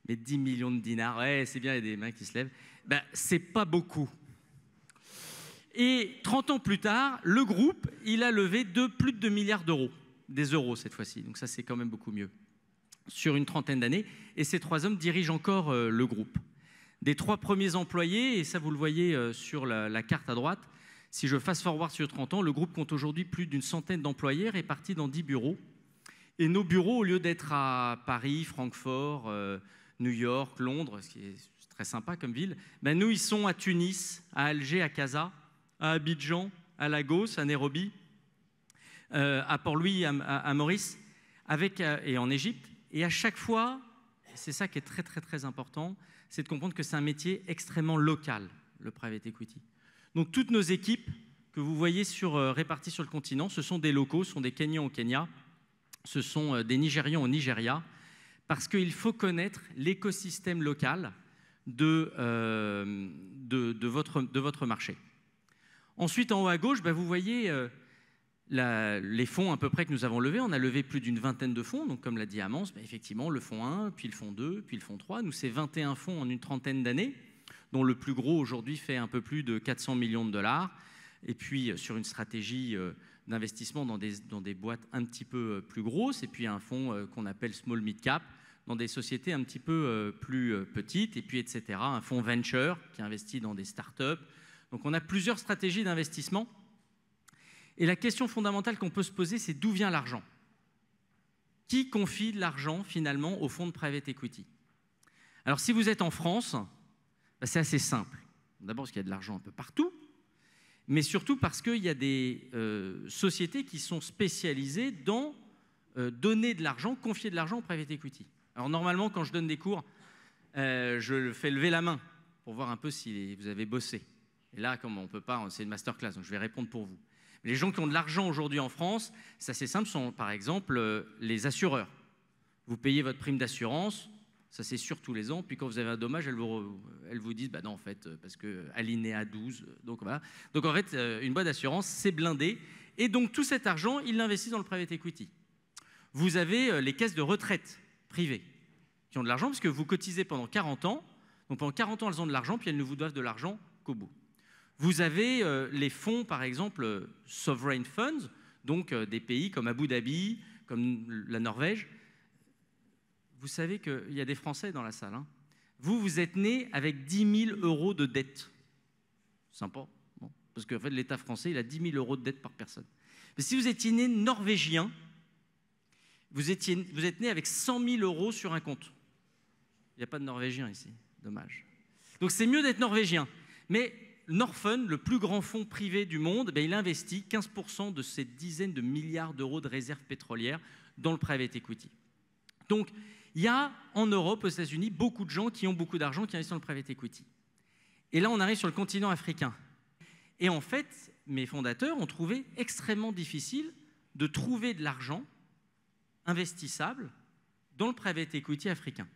mais 10 millions de dinars, ouais, c'est bien, il y a des mains qui se lèvent. Ben, c'est pas beaucoup. Et 30 ans plus tard, le groupe, il a levé plus de 2 milliards d'euros. Des euros cette fois-ci, donc ça c'est quand même beaucoup mieux, sur une trentaine d'années, et ces 3 hommes dirigent encore le groupe. Des 3 premiers employés, et ça vous le voyez sur la carte à droite, si je fast-forward sur 30 ans, le groupe compte aujourd'hui plus d'une centaine d'employés répartis dans 10 bureaux, et nos bureaux, au lieu d'être à Paris, Francfort, New York, Londres, ce qui est très sympa comme ville, ben nous ils sont à Tunis, à Alger, à Casa, à Abidjan, à Lagos, à Nairobi, à Port-Louis, à Maurice, et en Égypte. Et à chaque fois, c'est ça qui est très, très, très important, c'est de comprendre que c'est un métier extrêmement local, le private equity. Donc, toutes nos équipes que vous voyez réparties sur le continent, ce sont des locaux, ce sont des Kenyans au Kenya, ce sont des Nigérians au Nigeria, parce qu'il faut connaître l'écosystème local de votre marché. Ensuite, en haut à gauche, vous voyez les fonds à peu près que nous avons levés. On a levé plus d'une vingtaine de fonds, donc comme l'a dit Amance, effectivement, le fonds 1, puis le fonds 2, puis le fonds 3. Nous, c'est 21 fonds en une trentaine d'années. dont le plus gros aujourd'hui fait un peu plus de 400 millions de dollars. Et puis sur une stratégie d'investissement dans des boîtes un petit peu plus grosses, et puis un fonds qu'on appelle Small Mid Cap, dans des sociétés un petit peu plus petites, et puis etc. Un fonds venture qui investit dans des startups. Donc on a plusieurs stratégies d'investissement. Et la question fondamentale qu'on peut se poser, c'est d'où vient l'argent? Qui confie de l'argent finalement aux fonds de private equity? Alors si vous êtes en France, ben, c'est assez simple. D'abord parce qu'il y a de l'argent un peu partout, mais surtout parce qu'il y a des sociétés qui sont spécialisées dans donner de l'argent, confier de l'argent au private equity. Alors normalement, quand je donne des cours, je fais lever la main pour voir un peu si vous avez bossé. Et là, comme on ne peut pas, c'est une masterclass, donc je vais répondre pour vous. Mais les gens qui ont de l'argent aujourd'hui en France, c'est assez simple, sont par exemple les assureurs. Vous payez votre prime d'assurance, ça c'est sûr tous les ans, puis quand vous avez un dommage, elles vous disent, bah non en fait, parce que alinéa 12, donc voilà. Donc en fait, une boîte d'assurance, c'est blindé, et donc tout cet argent, ils l'investissent dans le private equity. Vous avez les caisses de retraite privées qui ont de l'argent, parce que vous cotisez pendant 40 ans, donc pendant 40 ans, elles ont de l'argent, puis elles ne vous doivent de l'argent qu'au bout. Vous avez les fonds, par exemple, sovereign funds, donc des pays comme Abu Dhabi, comme la Norvège. Vous savez qu'il y a des Français dans la salle. Hein. Vous êtes né avec 10 000 euros de dette. Sympa. Bon. Parce qu'en fait, l'État français, il a 10 000 euros de dette par personne. Mais si vous étiez né norvégien, vous êtes né avec 100 000 euros sur un compte. Il n'y a pas de Norvégien ici. Dommage. Donc c'est mieux d'être norvégien. Mais Norfund, le plus grand fonds privé du monde, il investit 15% de ces dizaines de milliards d'euros de réserves pétrolières dans le private equity. Donc, il y a en Europe, aux États-Unis, beaucoup de gens qui ont beaucoup d'argent qui investissent dans le private equity. Et là, on arrive sur le continent africain. Et en fait, mes fondateurs ont trouvé extrêmement difficile de trouver de l'argent investissable dans le private equity africain.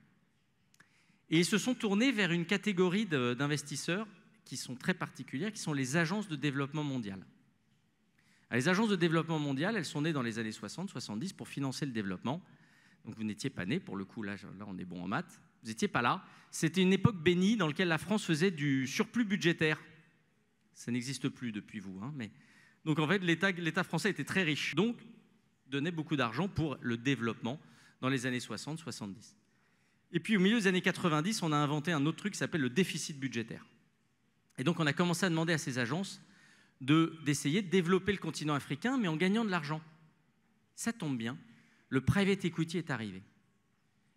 Et ils se sont tournés vers une catégorie d'investisseurs qui sont très particulières, qui sont les agences de développement mondial. Alors, les agences de développement mondial, elles sont nées dans les années 60-70 pour financer le développement. Donc vous n'étiez pas né, pour le coup, là on est bon en maths. Vous n'étiez pas là. C'était une époque bénie dans laquelle la France faisait du surplus budgétaire. Ça n'existe plus depuis vous. Hein, mais... Donc en fait, l'État français était très riche. Donc, donnait beaucoup d'argent pour le développement dans les années 60-70. Et puis au milieu des années 90, on a inventé un autre truc qui s'appelle le déficit budgétaire. Et donc on a commencé à demander à ces agences d'essayer de développer le continent africain, mais en gagnant de l'argent. Ça tombe bien, le private equity est arrivé.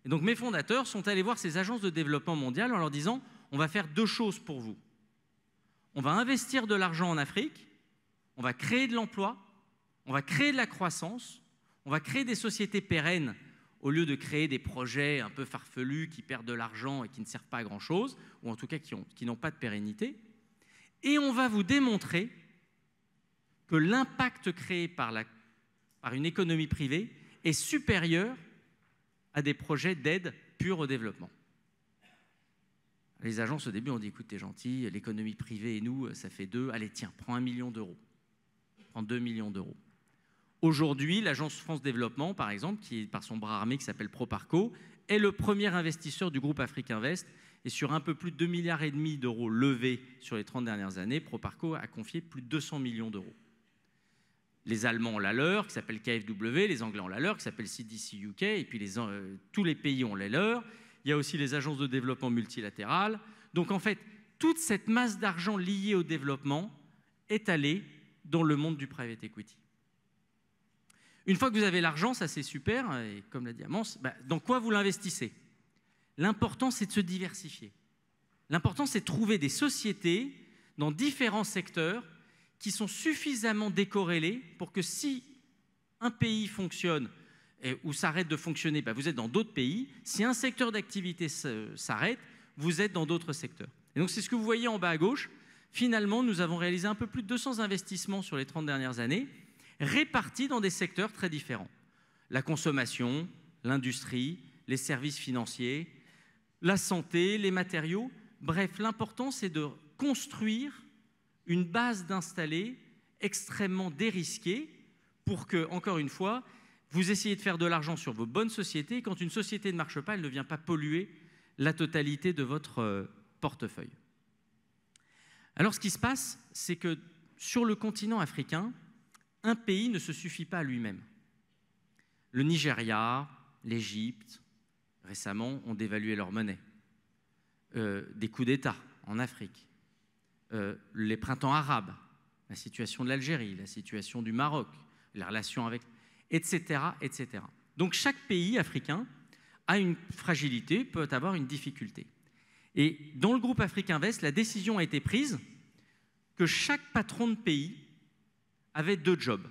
Et donc mes fondateurs sont allés voir ces agences de développement mondial en leur disant « on va faire deux choses pour vous. On va investir de l'argent en Afrique, on va créer de l'emploi, on va créer de la croissance, on va créer des sociétés pérennes au lieu de créer des projets un peu farfelus qui perdent de l'argent et qui ne servent pas à grand-chose, ou en tout cas qui n'ont pas de pérennité. Et on va vous démontrer que l'impact créé par une économie privée est supérieur à des projets d'aide pure au développement. » Les agences, au début, ont dit « écoute, t'es gentil, l'économie privée et nous, ça fait 2. Allez, tiens, prends 1 million d'euros. Prends 2 millions d'euros. » Aujourd'hui, l'agence France Développement, par exemple, qui est par son bras armé qui s'appelle Proparco, est le premier investisseur du groupe Afrique Invest. Et sur un peu plus de 2,5 milliards d'euros levés sur les 30 dernières années, Proparco a confié plus de 200 millions d'euros. Les Allemands ont la leur, qui s'appelle KfW, les Anglais ont la leur, qui s'appelle CDC UK, et puis tous les pays ont les leurs. Il y a aussi les agences de développement multilatérales. Donc en fait, toute cette masse d'argent liée au développement est allée dans le monde du private equity. Une fois que vous avez l'argent, ça c'est super, et comme l'a dit Amance, dans quoi vous l'investissez? L'important, c'est de se diversifier. L'important, c'est de trouver des sociétés dans différents secteurs qui sont suffisamment décorrélés pour que si un pays fonctionne ou s'arrête de fonctionner, vous êtes dans d'autres pays. Si un secteur d'activité s'arrête, vous êtes dans d'autres secteurs. Et donc, c'est ce que vous voyez en bas à gauche. Finalement, nous avons réalisé un peu plus de 200 investissements sur les 30 dernières années, répartis dans des secteurs très différents. La consommation, l'industrie, les services financiers, la santé, les matériaux. Bref, l'important, c'est de construire une base d'installés extrêmement dérisquée pour que, encore une fois, vous essayez de faire de l'argent sur vos bonnes sociétés. Et quand une société ne marche pas, elle ne vient pas polluer la totalité de votre portefeuille. Alors ce qui se passe, c'est que sur le continent africain, un pays ne se suffit pas à lui-même. Le Nigeria, l'Égypte, récemment, ont dévalué leur monnaie. Des coups d'État en Afrique. Les printemps arabes, la situation de l'Algérie, la situation du Maroc, les relations avec... etc., etc. Donc chaque pays africain a une fragilité, peut avoir une difficulté. Et dans le groupe Afrique Invest, la décision a été prise que chaque patron de pays avait 2 jobs.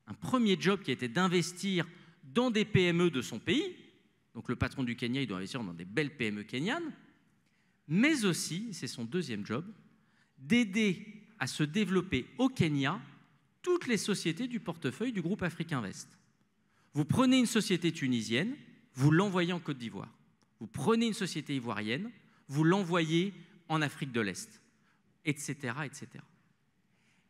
Un premier job qui était d'investir dans des PME de son pays. Donc le patron du Kenya, il doit investir dans des belles PME kenyanes. Mais aussi, c'est son deuxième job, d'aider à se développer au Kenya toutes les sociétés du portefeuille du groupe Afrique Invest. Vous prenez une société tunisienne, vous l'envoyez en Côte d'Ivoire. Vous prenez une société ivoirienne, vous l'envoyez en Afrique de l'Est, etc., etc.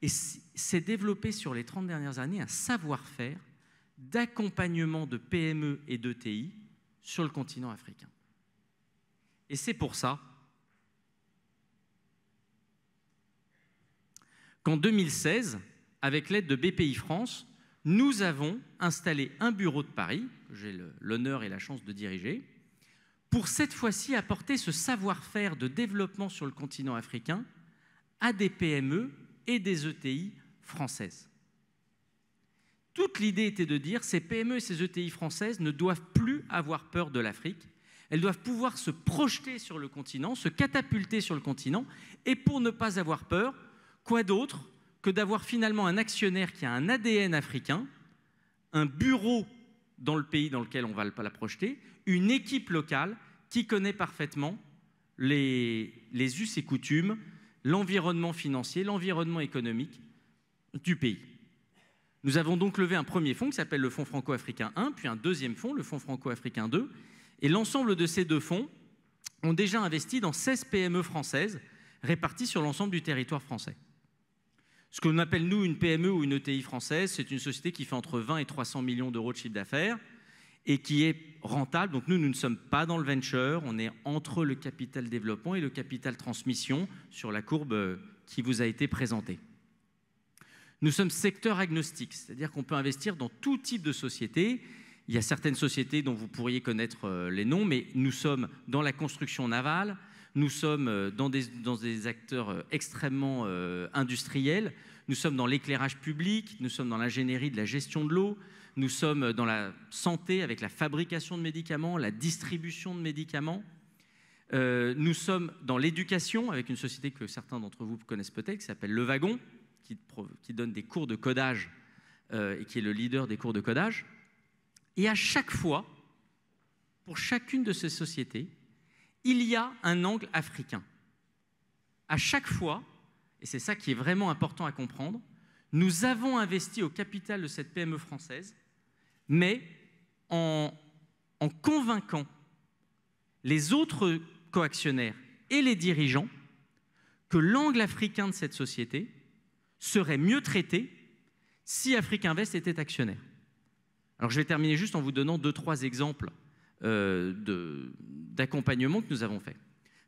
Et c'est développé sur les 30 dernières années un savoir-faire d'accompagnement de PME et d'ETI sur le continent africain. Et c'est pour ça qu'en 2016, avec l'aide de BPI France, nous avons installé un bureau de Paris, que j'ai l'honneur et la chance de diriger, pour cette fois-ci apporter ce savoir-faire de développement sur le continent africain à des PME et des ETI françaises. Toute l'idée était de dire ces PME et ces ETI françaises ne doivent plus avoir peur de l'Afrique, elles doivent pouvoir se projeter sur le continent, se catapulter sur le continent, et pour ne pas avoir peur, quoi d'autre que d'avoir finalement un actionnaire qui a un ADN africain, un bureau dans le pays dans lequel on va la projeter, une équipe locale qui connaît parfaitement les us et coutumes, l'environnement financier, l'environnement économique du pays. Nous avons donc levé un premier fonds qui s'appelle le Fonds franco-africain 1, puis un deuxième fonds, le Fonds franco-africain 2, et l'ensemble de ces 2 fonds ont déjà investi dans 16 PME françaises réparties sur l'ensemble du territoire français. Ce que l'on appelle, nous, une PME ou une ETI française, c'est une société qui fait entre 20 et 300 millions d'euros de chiffre d'affaires et qui est rentable. Donc nous ne sommes pas dans le venture, on est entre le capital développement et le capital transmission sur la courbe qui vous a été présentée. Nous sommes secteur agnostique, c'est-à-dire qu'on peut investir dans tout type de société. Il y a certaines sociétés dont vous pourriez connaître les noms, mais nous sommes dans la construction navale, nous sommes dans des acteurs extrêmement industriels, nous sommes dans l'éclairage public, nous sommes dans l'ingénierie de la gestion de l'eau, nous sommes dans la santé avec la fabrication de médicaments, la distribution de médicaments, nous sommes dans l'éducation avec une société que certains d'entre vous connaissent peut-être, qui s'appelle Le Wagon, qui donne des cours de codage et qui est le leader des cours de codage. Et à chaque fois, pour chacune de ces sociétés, il y a un angle africain. À chaque fois, et c'est ça qui est vraiment important à comprendre, nous avons investi au capital de cette PME française, mais en convainquant les autres coactionnaires et les dirigeants que l'angle africain de cette société serait mieux traité si Afrique Invest était actionnaire. Alors je vais terminer juste en vous donnant 2-3 exemples d'accompagnement que nous avons fait.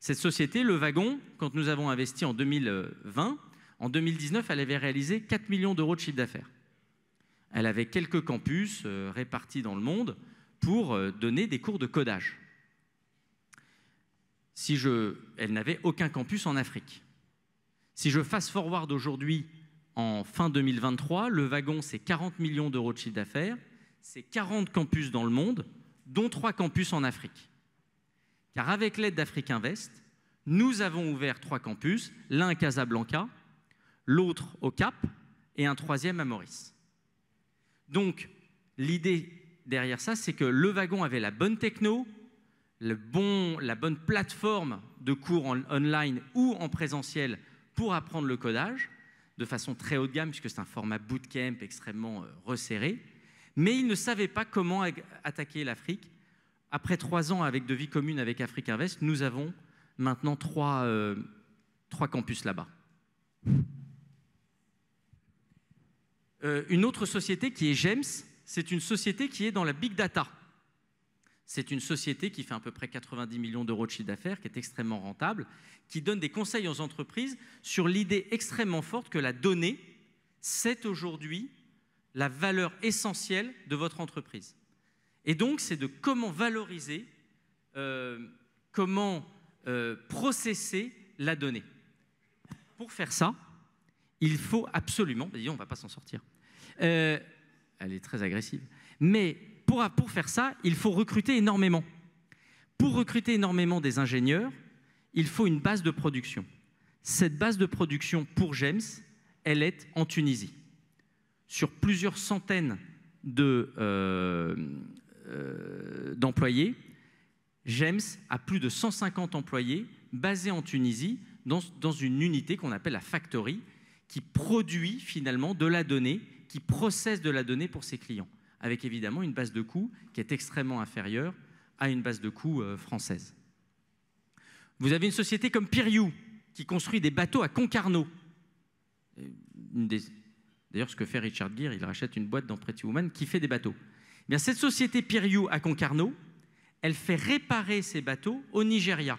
Cette société, Le Wagon, quand nous avons investi en 2020, en 2019, elle avait réalisé 4 millions d'euros de chiffre d'affaires. Elle avait quelques campus répartis dans le monde pour donner des cours de codage. Elle n'avait aucun campus en Afrique. Si je fast-forward aujourd'hui, en fin 2023, Le Wagon, c'est 40 millions d'euros de chiffre d'affaires, c'est 40 campus dans le monde, dont 3 campus en Afrique. Car avec l'aide d'Afrique Invest, nous avons ouvert 3 campus, l'un à Casablanca, l'autre au Cap et un 3e à Maurice. Donc, l'idée derrière ça, c'est que Le Wagon avait la bonne techno, la bonne plateforme de cours online ou en présentiel pour apprendre le codage, de façon très haut de gamme, puisque c'est un format bootcamp extrêmement resserré, mais il ne savait pas comment attaquer l'Afrique. Après 3 ans avec de vie commune avec Afrique Invest, nous avons maintenant 3 campus là-bas. Une autre société qui est GEMS, c'est une société qui est dans la big data. C'est une société qui fait à peu près 90 millions d'euros de chiffre d'affaires, qui est extrêmement rentable, qui donne des conseils aux entreprises sur l'idée extrêmement forte que la donnée, c'est aujourd'hui la valeur essentielle de votre entreprise. Et donc, c'est de comment valoriser, comment processer la donnée. Pour faire ça, il faut absolument, on ne va pas s'en sortir, elle est très agressive, mais pour faire ça, il faut recruter énormément. Pour recruter énormément des ingénieurs, il faut une base de production. Cette base de production pour James, elle est en Tunisie. Sur plusieurs centaines d'employés, James a plus de 150 employés basés en Tunisie dans une unité qu'on appelle la factory, qui produit finalement de la donnée, qui processe de la donnée pour ses clients, avec évidemment une base de coûts qui est extrêmement inférieure à une base de coûts française. Vous avez une société comme Piriou, qui construit des bateaux à Concarneau. D'ailleurs, ce que fait Richard Gere, il rachète une boîte dans Pretty Woman qui fait des bateaux. Eh bien, cette société Piriou à Concarneau, elle fait réparer ces bateaux au Nigeria.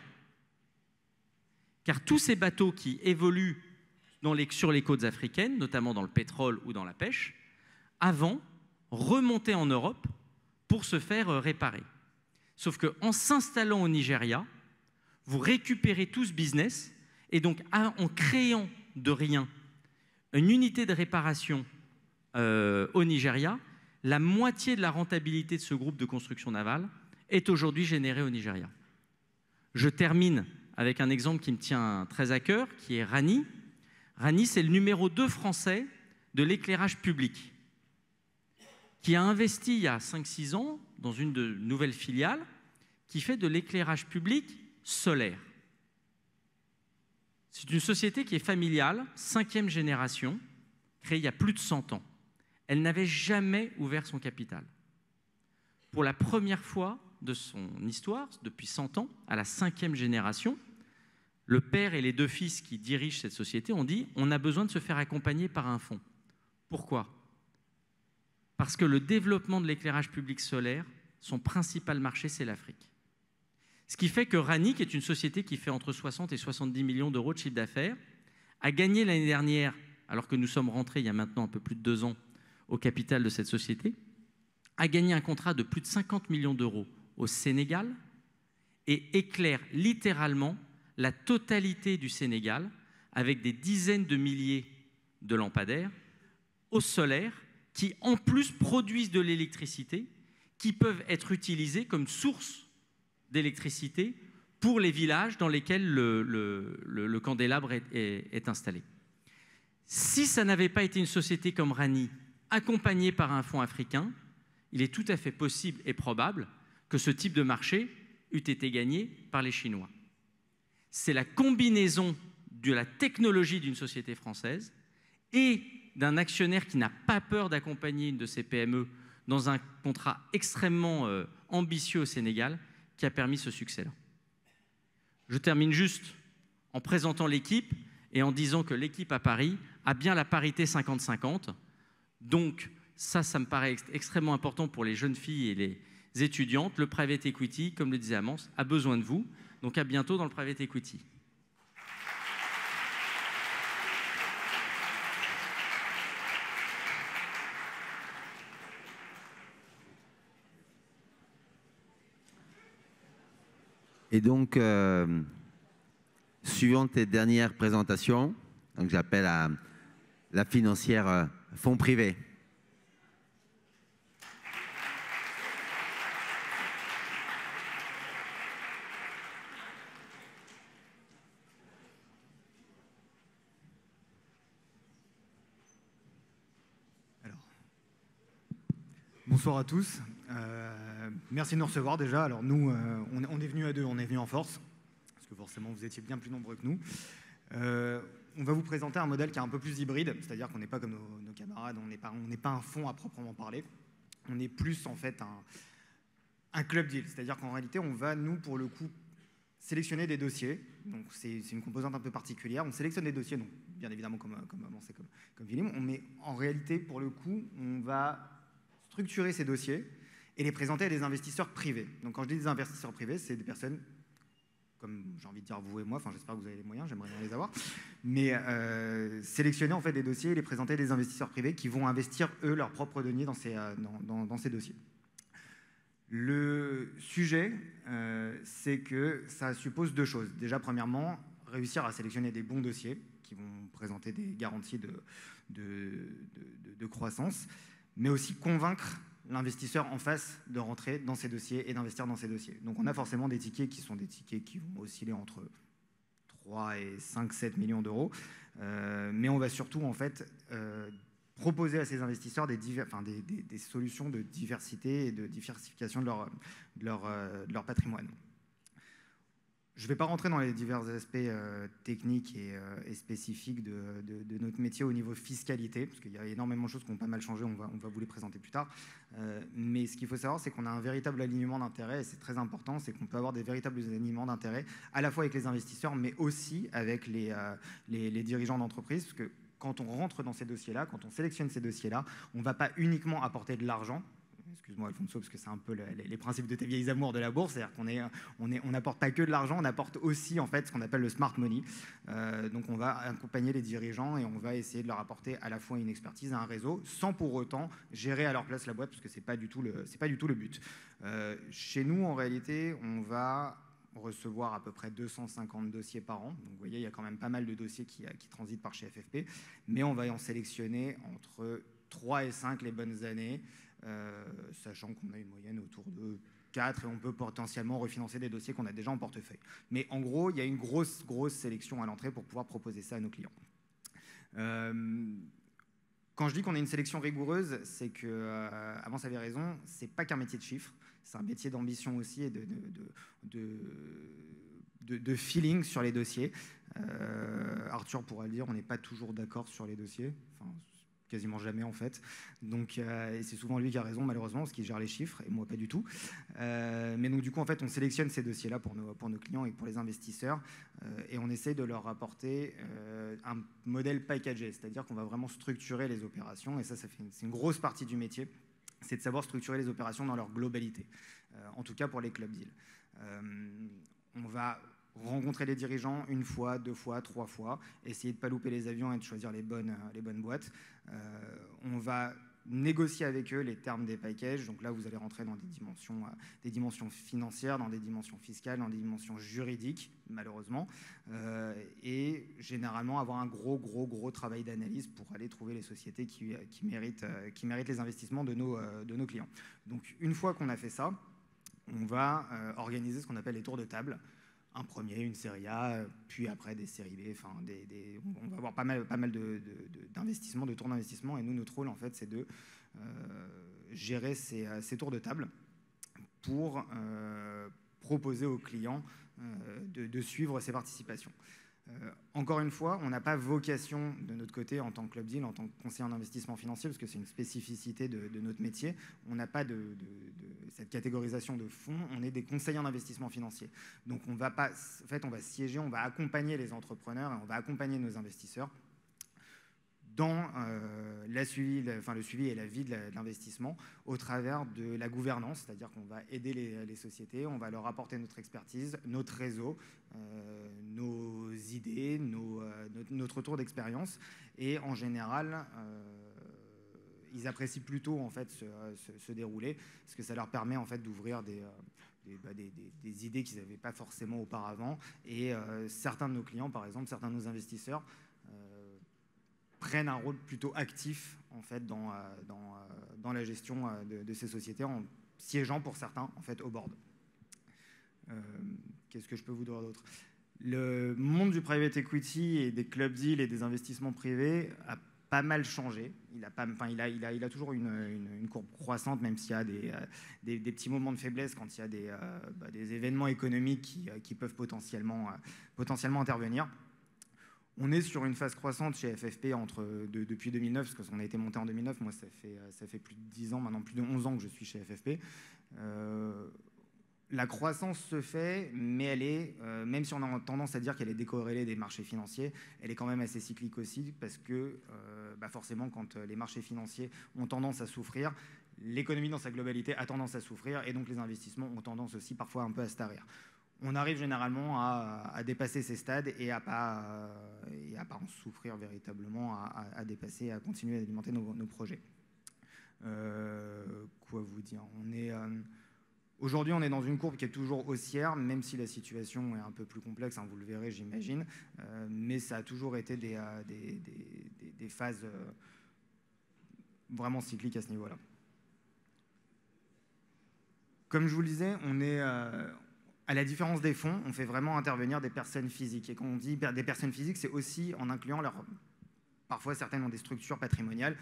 Car tous ces bateaux qui évoluent sur les côtes africaines, notamment dans le pétrole ou dans la pêche, avant, remontaient en Europe pour se faire réparer. Sauf qu'en s'installant au Nigeria, vous récupérez tout ce business et donc en créant de rien une unité de réparation au Nigeria, la moitié de la rentabilité de ce groupe de construction navale est aujourd'hui générée au Nigeria. Je termine avec un exemple qui me tient très à cœur, qui est Rani. Rani, c'est le numéro 2 français de l'éclairage public, qui a investi il y a 5-6 ans dans une de nouvelles filiales qui fait de l'éclairage public solaire. C'est une société qui est familiale, 5e génération, créée il y a plus de 100 ans. Elle n'avait jamais ouvert son capital. Pour la première fois de son histoire, depuis 100 ans, à la 5e génération, le père et les 2 fils qui dirigent cette société ont dit « on a besoin de se faire accompagner par un fonds ». Pourquoi ? Parce que le développement de l'éclairage public solaire, son principal marché, c'est l'Afrique. Ce qui fait que Rani, qui est une société qui fait entre 60 et 70 millions d'euros de chiffre d'affaires, a gagné l'année dernière, alors que nous sommes rentrés il y a maintenant un peu plus de 2 ans au capital de cette société, a gagné un contrat de plus de 50 millions d'euros au Sénégal et éclaire littéralement la totalité du Sénégal avec des dizaines de milliers de lampadaires au solaire qui, en plus, produisent de l'électricité qui peuvent être utilisées comme source d'électricité pour les villages dans lesquels le candélabre est installé. Si ça n'avait pas été une société comme Rani, accompagnée par un fonds africain, il est tout à fait possible et probable que ce type de marché eût été gagné par les Chinois. C'est la combinaison de la technologie d'une société française et d'un actionnaire qui n'a pas peur d'accompagner une de ces PME dans un contrat extrêmement ambitieux au Sénégal qui a permis ce succès-là. Je termine juste en présentant l'équipe et en disant que l'équipe à Paris a bien la parité 50-50. Donc, ça me paraît extrêmement important pour les jeunes filles et les étudiantes. Le private equity, comme le disait Amance, a besoin de vous. Donc, à bientôt dans le private equity. Et donc, suivant tes dernières présentations, donc j'appelle à la financière fonds privé. Alors, bonsoir à tous. Merci de nous recevoir déjà. Alors nous, on est venus à 2, on est venus en force, parce que forcément vous étiez bien plus nombreux que nous. On va vous présenter un modèle qui est un peu plus hybride, c'est-à-dire qu'on n'est pas comme nos camarades, on n'est pas un fonds à proprement parler, on est plus en fait un club deal, c'est-à-dire qu'en réalité on va, nous pour le coup, sélectionner des dossiers, donc c'est une composante un peu particulière, on sélectionne des dossiers, donc bien évidemment comme Willem, mais en réalité pour le coup on va structurer ces dossiers et les présenter à des investisseurs privés. Donc quand je dis des investisseurs privés, c'est des personnes comme j'ai envie de dire vous et moi, enfin j'espère que vous avez les moyens, j'aimerais bien les avoir, mais sélectionner en fait des dossiers et les présenter à des investisseurs privés qui vont investir eux leurs propres deniers dans ces dossiers. Le sujet, c'est que ça suppose deux choses. Déjà, premièrement, réussir à sélectionner des bons dossiers qui vont présenter des garanties de croissance, mais aussi convaincre l'investisseur en face de rentrer dans ces dossiers et d'investir dans ces dossiers. Donc on a forcément des tickets qui sont des tickets qui vont osciller entre 3 et 5, 7 millions d'euros, mais on va surtout en fait proposer à ces investisseurs des solutions de diversité et de diversification de leur patrimoine. Je ne vais pas rentrer dans les divers aspects techniques et spécifiques de notre métier au niveau fiscalité, parce qu'il y a énormément de choses qui ont pas mal changé, on va vous les présenter plus tard. Mais ce qu'il faut savoir, c'est qu'on a un véritable alignement d'intérêts, et c'est très important, c'est qu'on peut avoir des véritables alignements d'intérêts, à la fois avec les investisseurs, mais aussi avec les dirigeants d'entreprise, parce que quand on rentre dans ces dossiers-là, quand on sélectionne ces dossiers-là, on ne va pas uniquement apporter de l'argent. Excuse-moi Alfonso, parce que c'est un peu les principes de tes vieilles amours de la bourse, c'est-à-dire qu'on n'apporte pas que de l'argent, on apporte aussi en fait ce qu'on appelle le smart money. Donc on va accompagner les dirigeants et on va essayer de leur apporter à la fois une expertise, un réseau, sans pour autant gérer à leur place la boîte, parce que c'est pas du tout le but. Chez nous, en réalité, on va recevoir à peu près 250 dossiers par an. Donc vous voyez, il y a quand même pas mal de dossiers qui transitent par chez FFP, mais on va en sélectionner entre 3 et 5 les bonnes années. Sachant qu'on a une moyenne autour de 4 et on peut potentiellement refinancer des dossiers qu'on a déjà en portefeuille. Mais en gros, il y a une grosse sélection à l'entrée pour pouvoir proposer ça à nos clients. Quand je dis qu'on a une sélection rigoureuse, c'est que, Avance avait raison, c'est pas qu'un métier de chiffres, c'est un métier d'ambition aussi et de feeling sur les dossiers. Arthur pourra le dire, on n'est pas toujours d'accord sur les dossiers. Enfin, quasiment jamais en fait. Donc, et c'est souvent lui qui a raison malheureusement parce qu'il gère les chiffres et moi pas du tout. Mais donc du coup en fait on sélectionne ces dossiers-là pour nos clients et pour les investisseurs et on essaye de leur apporter un modèle packagé, c'est-à-dire qu'on va vraiment structurer les opérations et c'est une grosse partie du métier, c'est de savoir structurer les opérations dans leur globalité, en tout cas pour les club deals. On va rencontrer les dirigeants une fois, 2 fois, 3 fois, essayer de ne pas louper les avions et de choisir les bonnes boîtes. On va négocier avec eux les termes des packages. Donc là, vous allez rentrer dans des dimensions financières, dans des dimensions fiscales, dans des dimensions juridiques, malheureusement. Et généralement, avoir un gros travail d'analyse pour aller trouver les sociétés qui méritent les investissements de nos clients. Donc une fois qu'on a fait ça, on va organiser ce qu'on appelle les tours de table. Un premier, une série A, puis après des séries B. Enfin, on va avoir pas mal d'investissements, de tours d'investissement. Et nous, notre rôle, en fait, c'est de gérer ces tours de table pour proposer aux clients de suivre ces participations. Encore une fois, on n'a pas vocation de notre côté en tant que club deal, en tant que conseiller en investissement financier, parce que c'est une spécificité de notre métier. On n'a pas cette catégorisation de fonds, on est des conseillers en investissement financier. Donc on va siéger, on va accompagner les entrepreneurs et on va accompagner nos investisseurs dans le suivi et la vie de l'investissement au travers de la gouvernance, c'est-à-dire qu'on va aider les sociétés, on va leur apporter notre expertise, notre réseau, nos idées, notre retour d'expérience. Et en général, ils apprécient plutôt en fait ce déroulé, parce que ça leur permet en fait d'ouvrir des idées qu'ils n'avaient pas forcément auparavant. Et certains de nos clients, par exemple, certains de nos investisseurs, prennent un rôle plutôt actif en fait dans la gestion de ces sociétés en siégeant pour certains en fait au board. Qu'est-ce que je peux vous dire d'autre? Le monde du private equity et des club deals et des investissements privés a pas mal changé. Il a toujours une courbe croissante, même s'il y a des petits moments de faiblesse quand il y a des événements économiques qui peuvent potentiellement intervenir. On est sur une phase croissante chez FFP depuis 2009, parce qu'on a été monté en 2009. Moi, ça fait plus de 10 ans, maintenant plus de 11 ans que je suis chez FFP. La croissance se fait, mais elle est, même si on a tendance à dire qu'elle est décorrélée des marchés financiers, elle est quand même assez cyclique aussi, parce que forcément, quand les marchés financiers ont tendance à souffrir, l'économie dans sa globalité a tendance à souffrir et donc les investissements ont tendance aussi parfois un peu à se tarir. On arrive généralement à dépasser ces stades et à pas en souffrir véritablement, à dépasser, à continuer à alimenter nos projets. Quoi vous dire, aujourd'hui, on est dans une courbe qui est toujours haussière, même si la situation est un peu plus complexe, hein, vous le verrez, j'imagine, mais ça a toujours été des phases vraiment cycliques à ce niveau-là. Comme je vous le disais, on est, à la différence des fonds, on fait vraiment intervenir des personnes physiques. Et quand on dit des personnes physiques, c'est aussi en incluant parfois certaines ont des structures patrimoniales,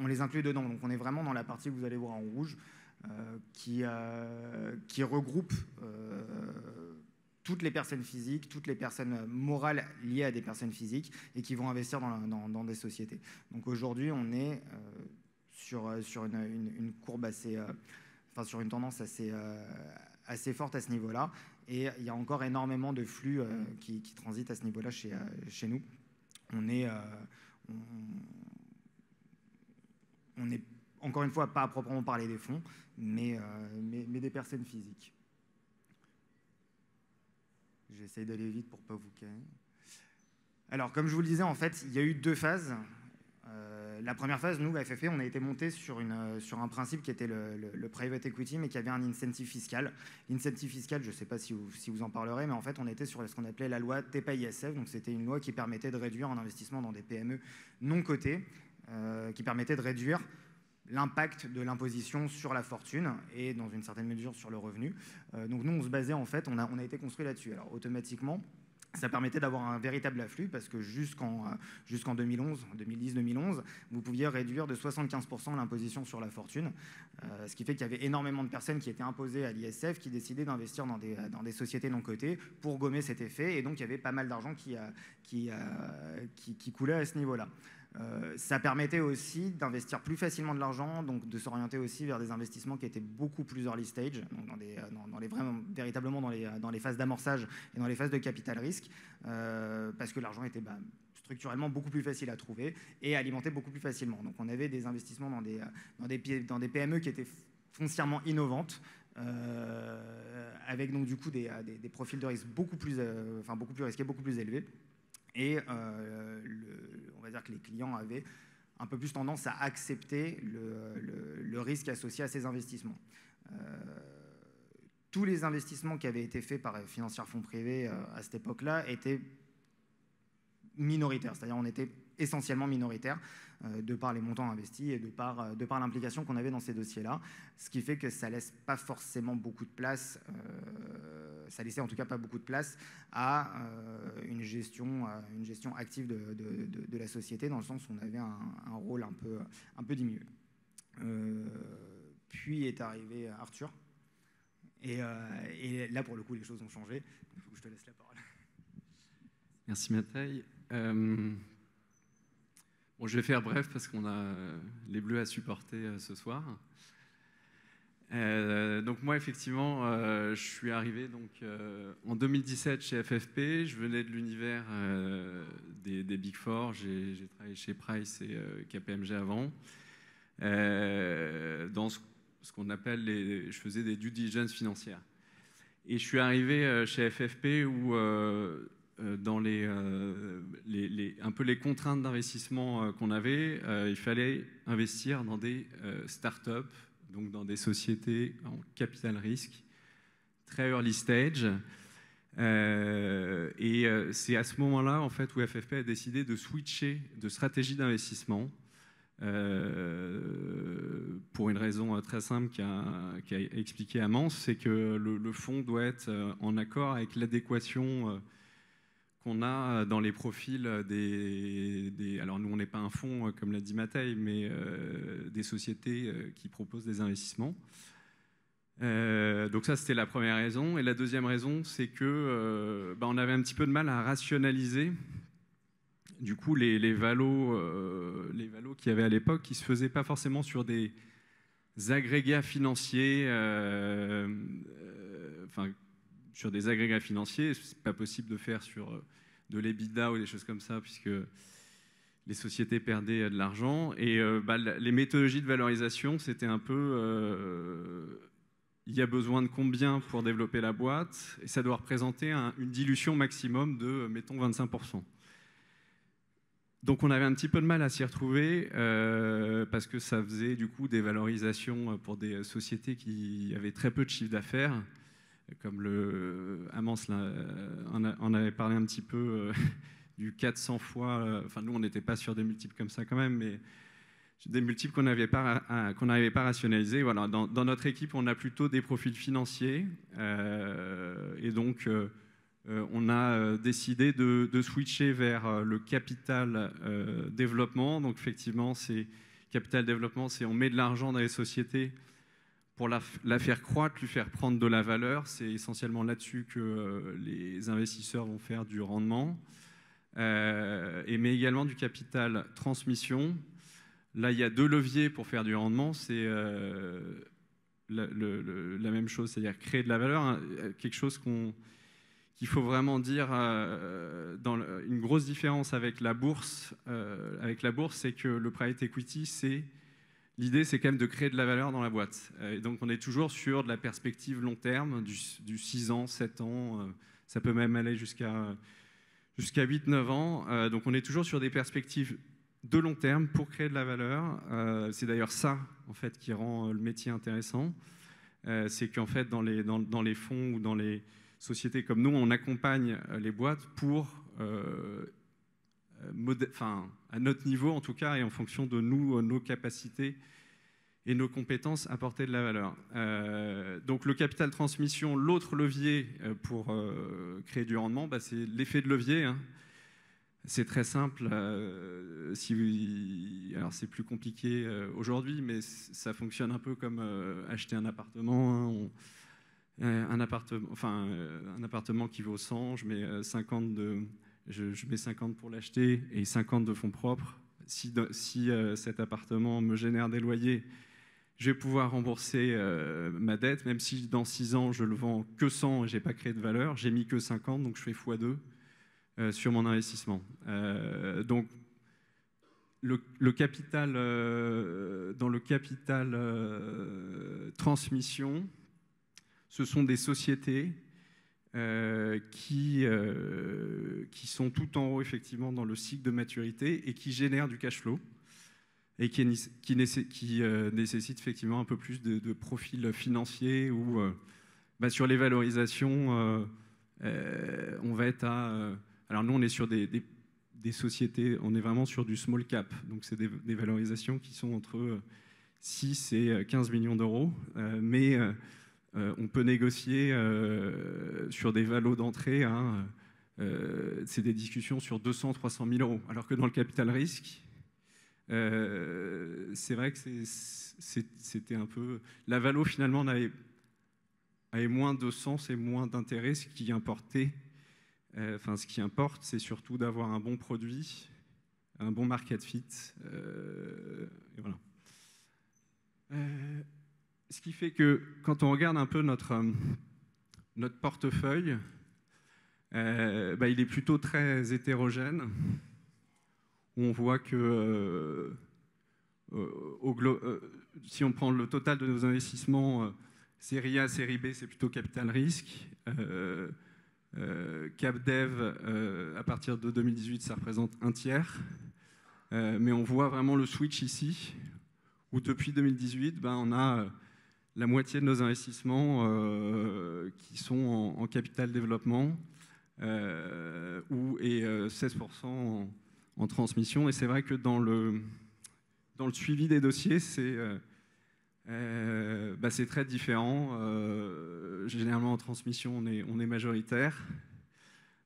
on les inclut dedans. Donc on est vraiment dans la partie que vous allez voir en rouge, qui regroupe toutes les personnes physiques, toutes les personnes morales liées à des personnes physiques et qui vont investir dans des sociétés. Donc aujourd'hui, on est sur une courbe assez, sur une tendance assez forte à ce niveau-là. Et il y a encore énormément de flux qui transitent à ce niveau-là chez nous. On est encore une fois pas à proprement parler des fonds, mais des personnes physiques. J'essaie d'aller vite pour ne pas vous caler. Alors, comme je vous le disais, en fait, il y a eu deux phases. La première phase, nous, à FFP, on a été monté sur un principe qui était le private equity, mais qui avait un incentive fiscal. L'incentive fiscal, je ne sais pas si vous en parlerez, mais en fait, on était sur ce qu'on appelait la loi TEPA-ISF. Donc, c'était une loi qui permettait de réduire un investissement dans des PME non cotées, qui permettait de réduire l'impact de l'imposition sur la fortune et, dans une certaine mesure, sur le revenu. Donc, nous, on se basait, en fait, on a été construit là-dessus. Alors, automatiquement, ça permettait d'avoir un véritable afflux parce que jusqu'en 2010-2011, vous pouviez réduire de 75% l'imposition sur la fortune, ce qui fait qu'il y avait énormément de personnes qui étaient imposées à l'ISF qui décidaient d'investir dans des sociétés non cotées pour gommer cet effet, et donc il y avait pas mal d'argent qui coulait à ce niveau-là. Ça permettait aussi d'investir plus facilement de l'argent, donc de s'orienter aussi vers des investissements qui étaient beaucoup plus early stage, donc véritablement dans les phases d'amorçage et dans les phases de capital risque, parce que l'argent était structurellement beaucoup plus facile à trouver et alimenté beaucoup plus facilement. Donc on avait des investissements dans des PME qui étaient foncièrement innovantes, avec donc du coup des profils de risque beaucoup plus risqués, beaucoup plus élevés. Et on va dire que les clients avaient un peu plus tendance à accepter le risque associé à ces investissements. Tous les investissements qui avaient été faits par Financière Fonds Privés à cette époque-là étaient minoritaires, c'est-à-dire on était essentiellement minoritaire de par les montants investis et de par l'implication qu'on avait dans ces dossiers-là, ce qui fait que ça laisse pas forcément beaucoup de place, ça laissait en tout cas pas beaucoup de place à une gestion active de la société, dans le sens où on avait un rôle un peu diminué. Puis est arrivé Arthur, et là pour le coup les choses ont changé. Il faut que je te laisse la parole. Merci Mathieu. Bon, je vais faire bref parce qu'on a les Bleus à supporter ce soir. Donc moi, effectivement, je suis arrivé en 2017 chez FFP. Je venais de l'univers des Big Four. J'ai travaillé chez Price et KPMG avant. Dans ce qu'on appelle je faisais des due diligence financières. Et je suis arrivé chez FFP où dans un peu les contraintes d'investissement qu'on avait, il fallait investir dans des startups, donc dans des sociétés en capital risque, très early stage. Et c'est à ce moment-là en fait, où FFP a décidé de switcher de stratégie d'investissement pour une raison très simple qu'a expliqué Amance, c'est que le fonds doit être en accord avec l'adéquation qu'on a dans les profils alors nous on n'est pas un fonds comme l'a dit Mathieu, mais des sociétés qui proposent des investissements. Donc ça c'était la première raison, et la deuxième raison c'est que on avait un petit peu de mal à rationaliser du coup les valos qu'il y avait à l'époque, qui se faisaient pas forcément sur des agrégats financiers, sur des agrégats financiers, c'est pas possible de faire sur de l'EBITDA ou des choses comme ça, puisque les sociétés perdaient de l'argent. Et les méthodologies de valorisation, c'était un peu... il y a besoin de combien pour développer la boîte? Et ça doit représenter une dilution maximum de, mettons, 25%. Donc on avait un petit peu de mal à s'y retrouver parce que ça faisait du coup des valorisations pour des sociétés qui avaient très peu de chiffre d'affaires, comme Amance en avait parlé un petit peu du 400 fois. Enfin nous on n'était pas sur des multiples comme ça quand même, mais des multiples qu'on n'arrivait pas à rationaliser. Voilà, dans notre équipe on a plutôt des profils financiers et donc on a décidé de switcher vers le capital développement. Donc effectivement, capital développement, c'est on met de l'argent dans les sociétés pour la faire croître, lui faire prendre de la valeur. C'est essentiellement là-dessus que les investisseurs vont faire du rendement. Mais également du capital transmission. Là, il y a 2 leviers pour faire du rendement. C'est la même chose, c'est-à-dire créer de la valeur, hein, quelque chose qu'il faut vraiment dire, une grosse différence avec la bourse, c'est que le private equity, l'idée, c'est quand même de créer de la valeur dans la boîte. Et donc, on est toujours sur de la perspective long terme, du 6 ans, 7 ans, ça peut même aller jusqu'à 8-9 ans. Donc, on est toujours sur des perspectives de long terme pour créer de la valeur. C'est d'ailleurs ça, en fait, qui rend le métier intéressant. C'est qu'en fait, dans les fonds ou dans les sociétés comme nous, on accompagne les boîtes pour, à notre niveau en tout cas, et en fonction de nos capacités et nos compétences, apporter de la valeur. Donc le capital transmission, l'autre levier pour créer du rendement, c'est l'effet de levier. Hein. C'est très simple. Alors c'est plus compliqué aujourd'hui, mais ça fonctionne un peu comme acheter un appartement. Hein. Un appartement qui vaut 100, je mets 50 pour l'acheter et 50 de fonds propres. Si cet appartement me génère des loyers, je vais pouvoir rembourser ma dette, même si dans 6 ans je le vends que 100 et je n'ai pas créé de valeur, j'ai mis que 50, donc je fais x2 sur mon investissement. Donc le capital, dans le capital transmission, ce sont des sociétés qui sont tout en haut, effectivement, dans le cycle de maturité et qui génèrent du cash flow et qui nécessitent effectivement un peu plus de profil financier où, sur les valorisations, on va être à... alors nous, on est sur des sociétés, on est vraiment sur du small cap. Donc, c'est des valorisations qui sont entre 6 et 15 millions d'euros. Mais... on peut négocier sur des valos d'entrée, hein, c'est des discussions sur 200-300 000 euros. Alors que dans le capital risque, c'est vrai que c'était un peu... La valo, finalement, avait moins de sens et moins d'intérêt. Ce qui importe, c'est surtout d'avoir un bon produit, un bon market fit. Et voilà. Ce qui fait que quand on regarde un peu notre portefeuille, il est plutôt très hétérogène. On voit que si on prend le total de nos investissements, série A, série B, c'est plutôt capital risque. CapDev, à partir de 2018, ça représente un tiers. Mais on voit vraiment le switch ici, où depuis 2018, on a... la moitié de nos investissements qui sont en capital développement et 16% en transmission. Et c'est vrai que dans le suivi des dossiers, c'est très différent. Généralement, en transmission, on est majoritaire.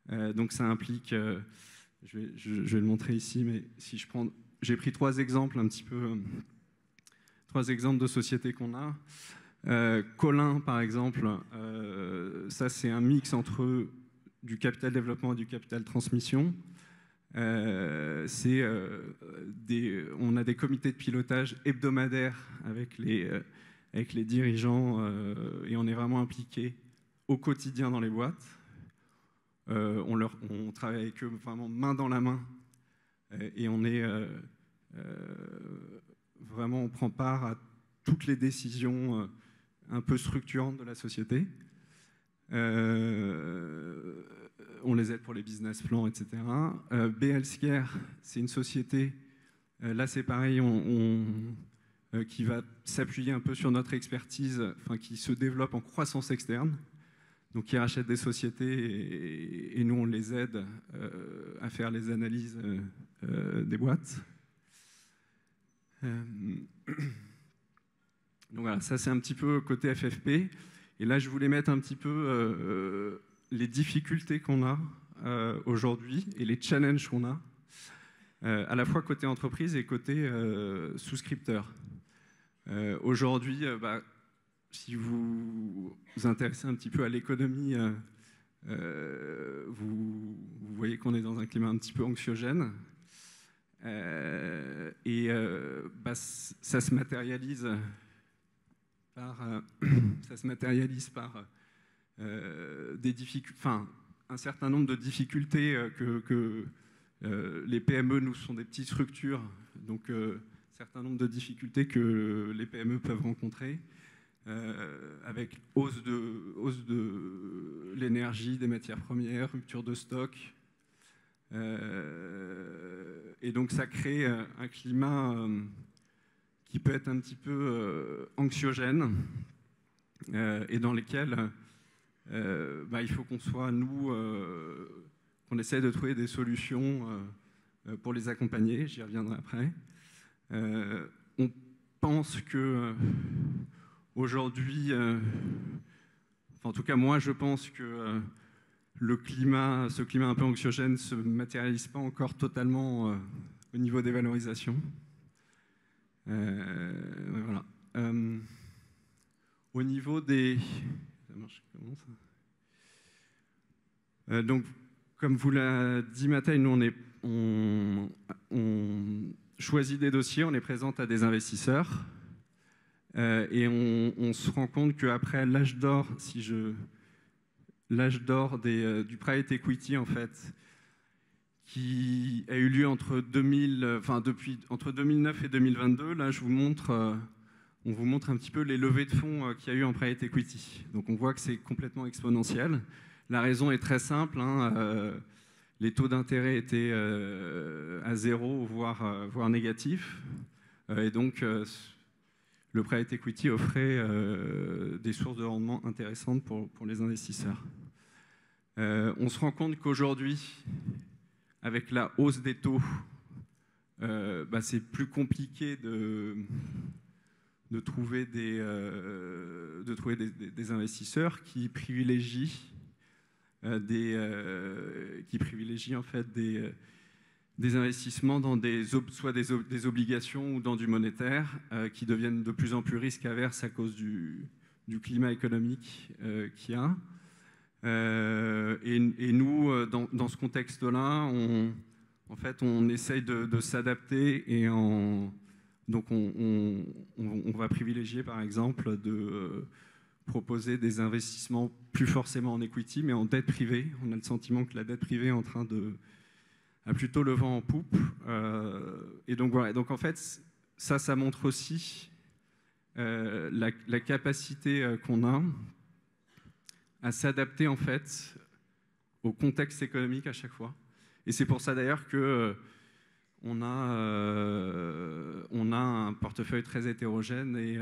Donc ça implique, je vais le montrer ici, mais si je prends... J'ai pris 3 exemples un petit peu... 3 exemples de sociétés qu'on a. Colin, par exemple, ça c'est un mix entre du capital développement et du capital transmission. On a des comités de pilotage hebdomadaires avec les dirigeants et on est vraiment impliqué au quotidien dans les boîtes. On travaille avec eux vraiment main dans la main Et on est vraiment, on prend part à toutes les décisions un peu structurantes de la société. On les aide pour les business plans, etc. B-Healthcare, c'est une société, là c'est pareil, qui va s'appuyer un peu sur notre expertise, enfin, qui se développe en croissance externe, donc qui rachète des sociétés et nous on les aide à faire les analyses des boîtes. Donc voilà, ça c'est un petit peu côté FFP. Et là je voulais mettre un petit peu les difficultés qu'on a aujourd'hui et les challenges qu'on a, à la fois côté entreprise et côté souscripteur. Aujourd'hui, si vous vous intéressez un petit peu à l'économie, vous voyez qu'on est dans un climat un petit peu anxiogène. Ça se matérialise par des difficultés, enfin un certain nombre de difficultés que les PME, nous, sont des petites structures, donc un certain nombre de difficultés que les PME peuvent rencontrer, avec hausse de l'énergie, des matières premières, rupture de stock. Et donc ça crée un climat qui peut être un petit peu anxiogène et dans lesquels il faut qu'on soit, nous, qu'on essaie de trouver des solutions pour les accompagner. J'y reviendrai après. On pense que aujourd'hui, en tout cas moi je pense que ce climat un peu anxiogène ne se matérialise pas encore totalement au niveau des valorisations. Voilà. Au niveau des... Ça marche comment ça ? Donc, comme vous l'a dit Mathieu, nous on choisit des dossiers, on les présente à des investisseurs et on se rend compte qu'après l'âge d'or, du private equity, en fait, qui a eu lieu entre 2009 et 2022. Là, on vous montre un petit peu les levées de fonds qu'il y a eu en private equity. Donc, on voit que c'est complètement exponentiel. La raison est très simple. Les taux d'intérêt étaient à zéro, voire négatifs. Et donc, le private equity offrait des sources de rendement intéressantes pour les investisseurs. On se rend compte qu'aujourd'hui, avec la hausse des taux, c'est plus compliqué de trouver des investisseurs qui privilégient en fait des investissements dans soit des obligations ou dans du monétaire, qui deviennent de plus en plus risques averses à cause du climat économique qu'il y a. Et nous, dans ce contexte-là, on essaye de s'adapter et donc on va privilégier, par exemple, de proposer des investissements plus forcément en equity, mais en dette privée. On a le sentiment que la dette privée est en train a plutôt le vent en poupe. Et donc voilà. Donc en fait, ça montre aussi la capacité qu'on a à s'adapter en fait au contexte économique à chaque fois. Et c'est pour ça d'ailleurs que on a un portefeuille très hétérogène et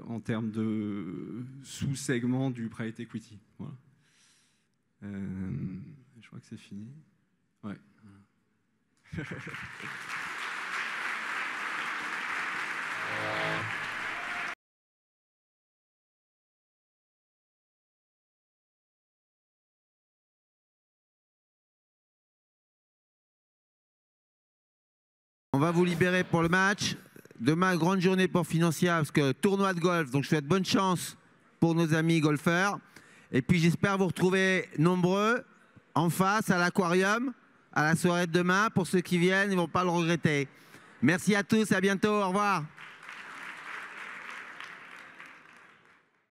en termes de sous-segments du private equity. Voilà. Je crois que c'est fini. Ouais. On va vous libérer pour le match. Demain, grande journée pour Financière, parce que tournoi de golf. Donc, je souhaite bonne chance pour nos amis golfeurs. Et puis, j'espère vous retrouver nombreux en face à l'aquarium, à la soirée de demain. Pour ceux qui viennent, ils ne vont pas le regretter. Merci à tous, à bientôt, au revoir.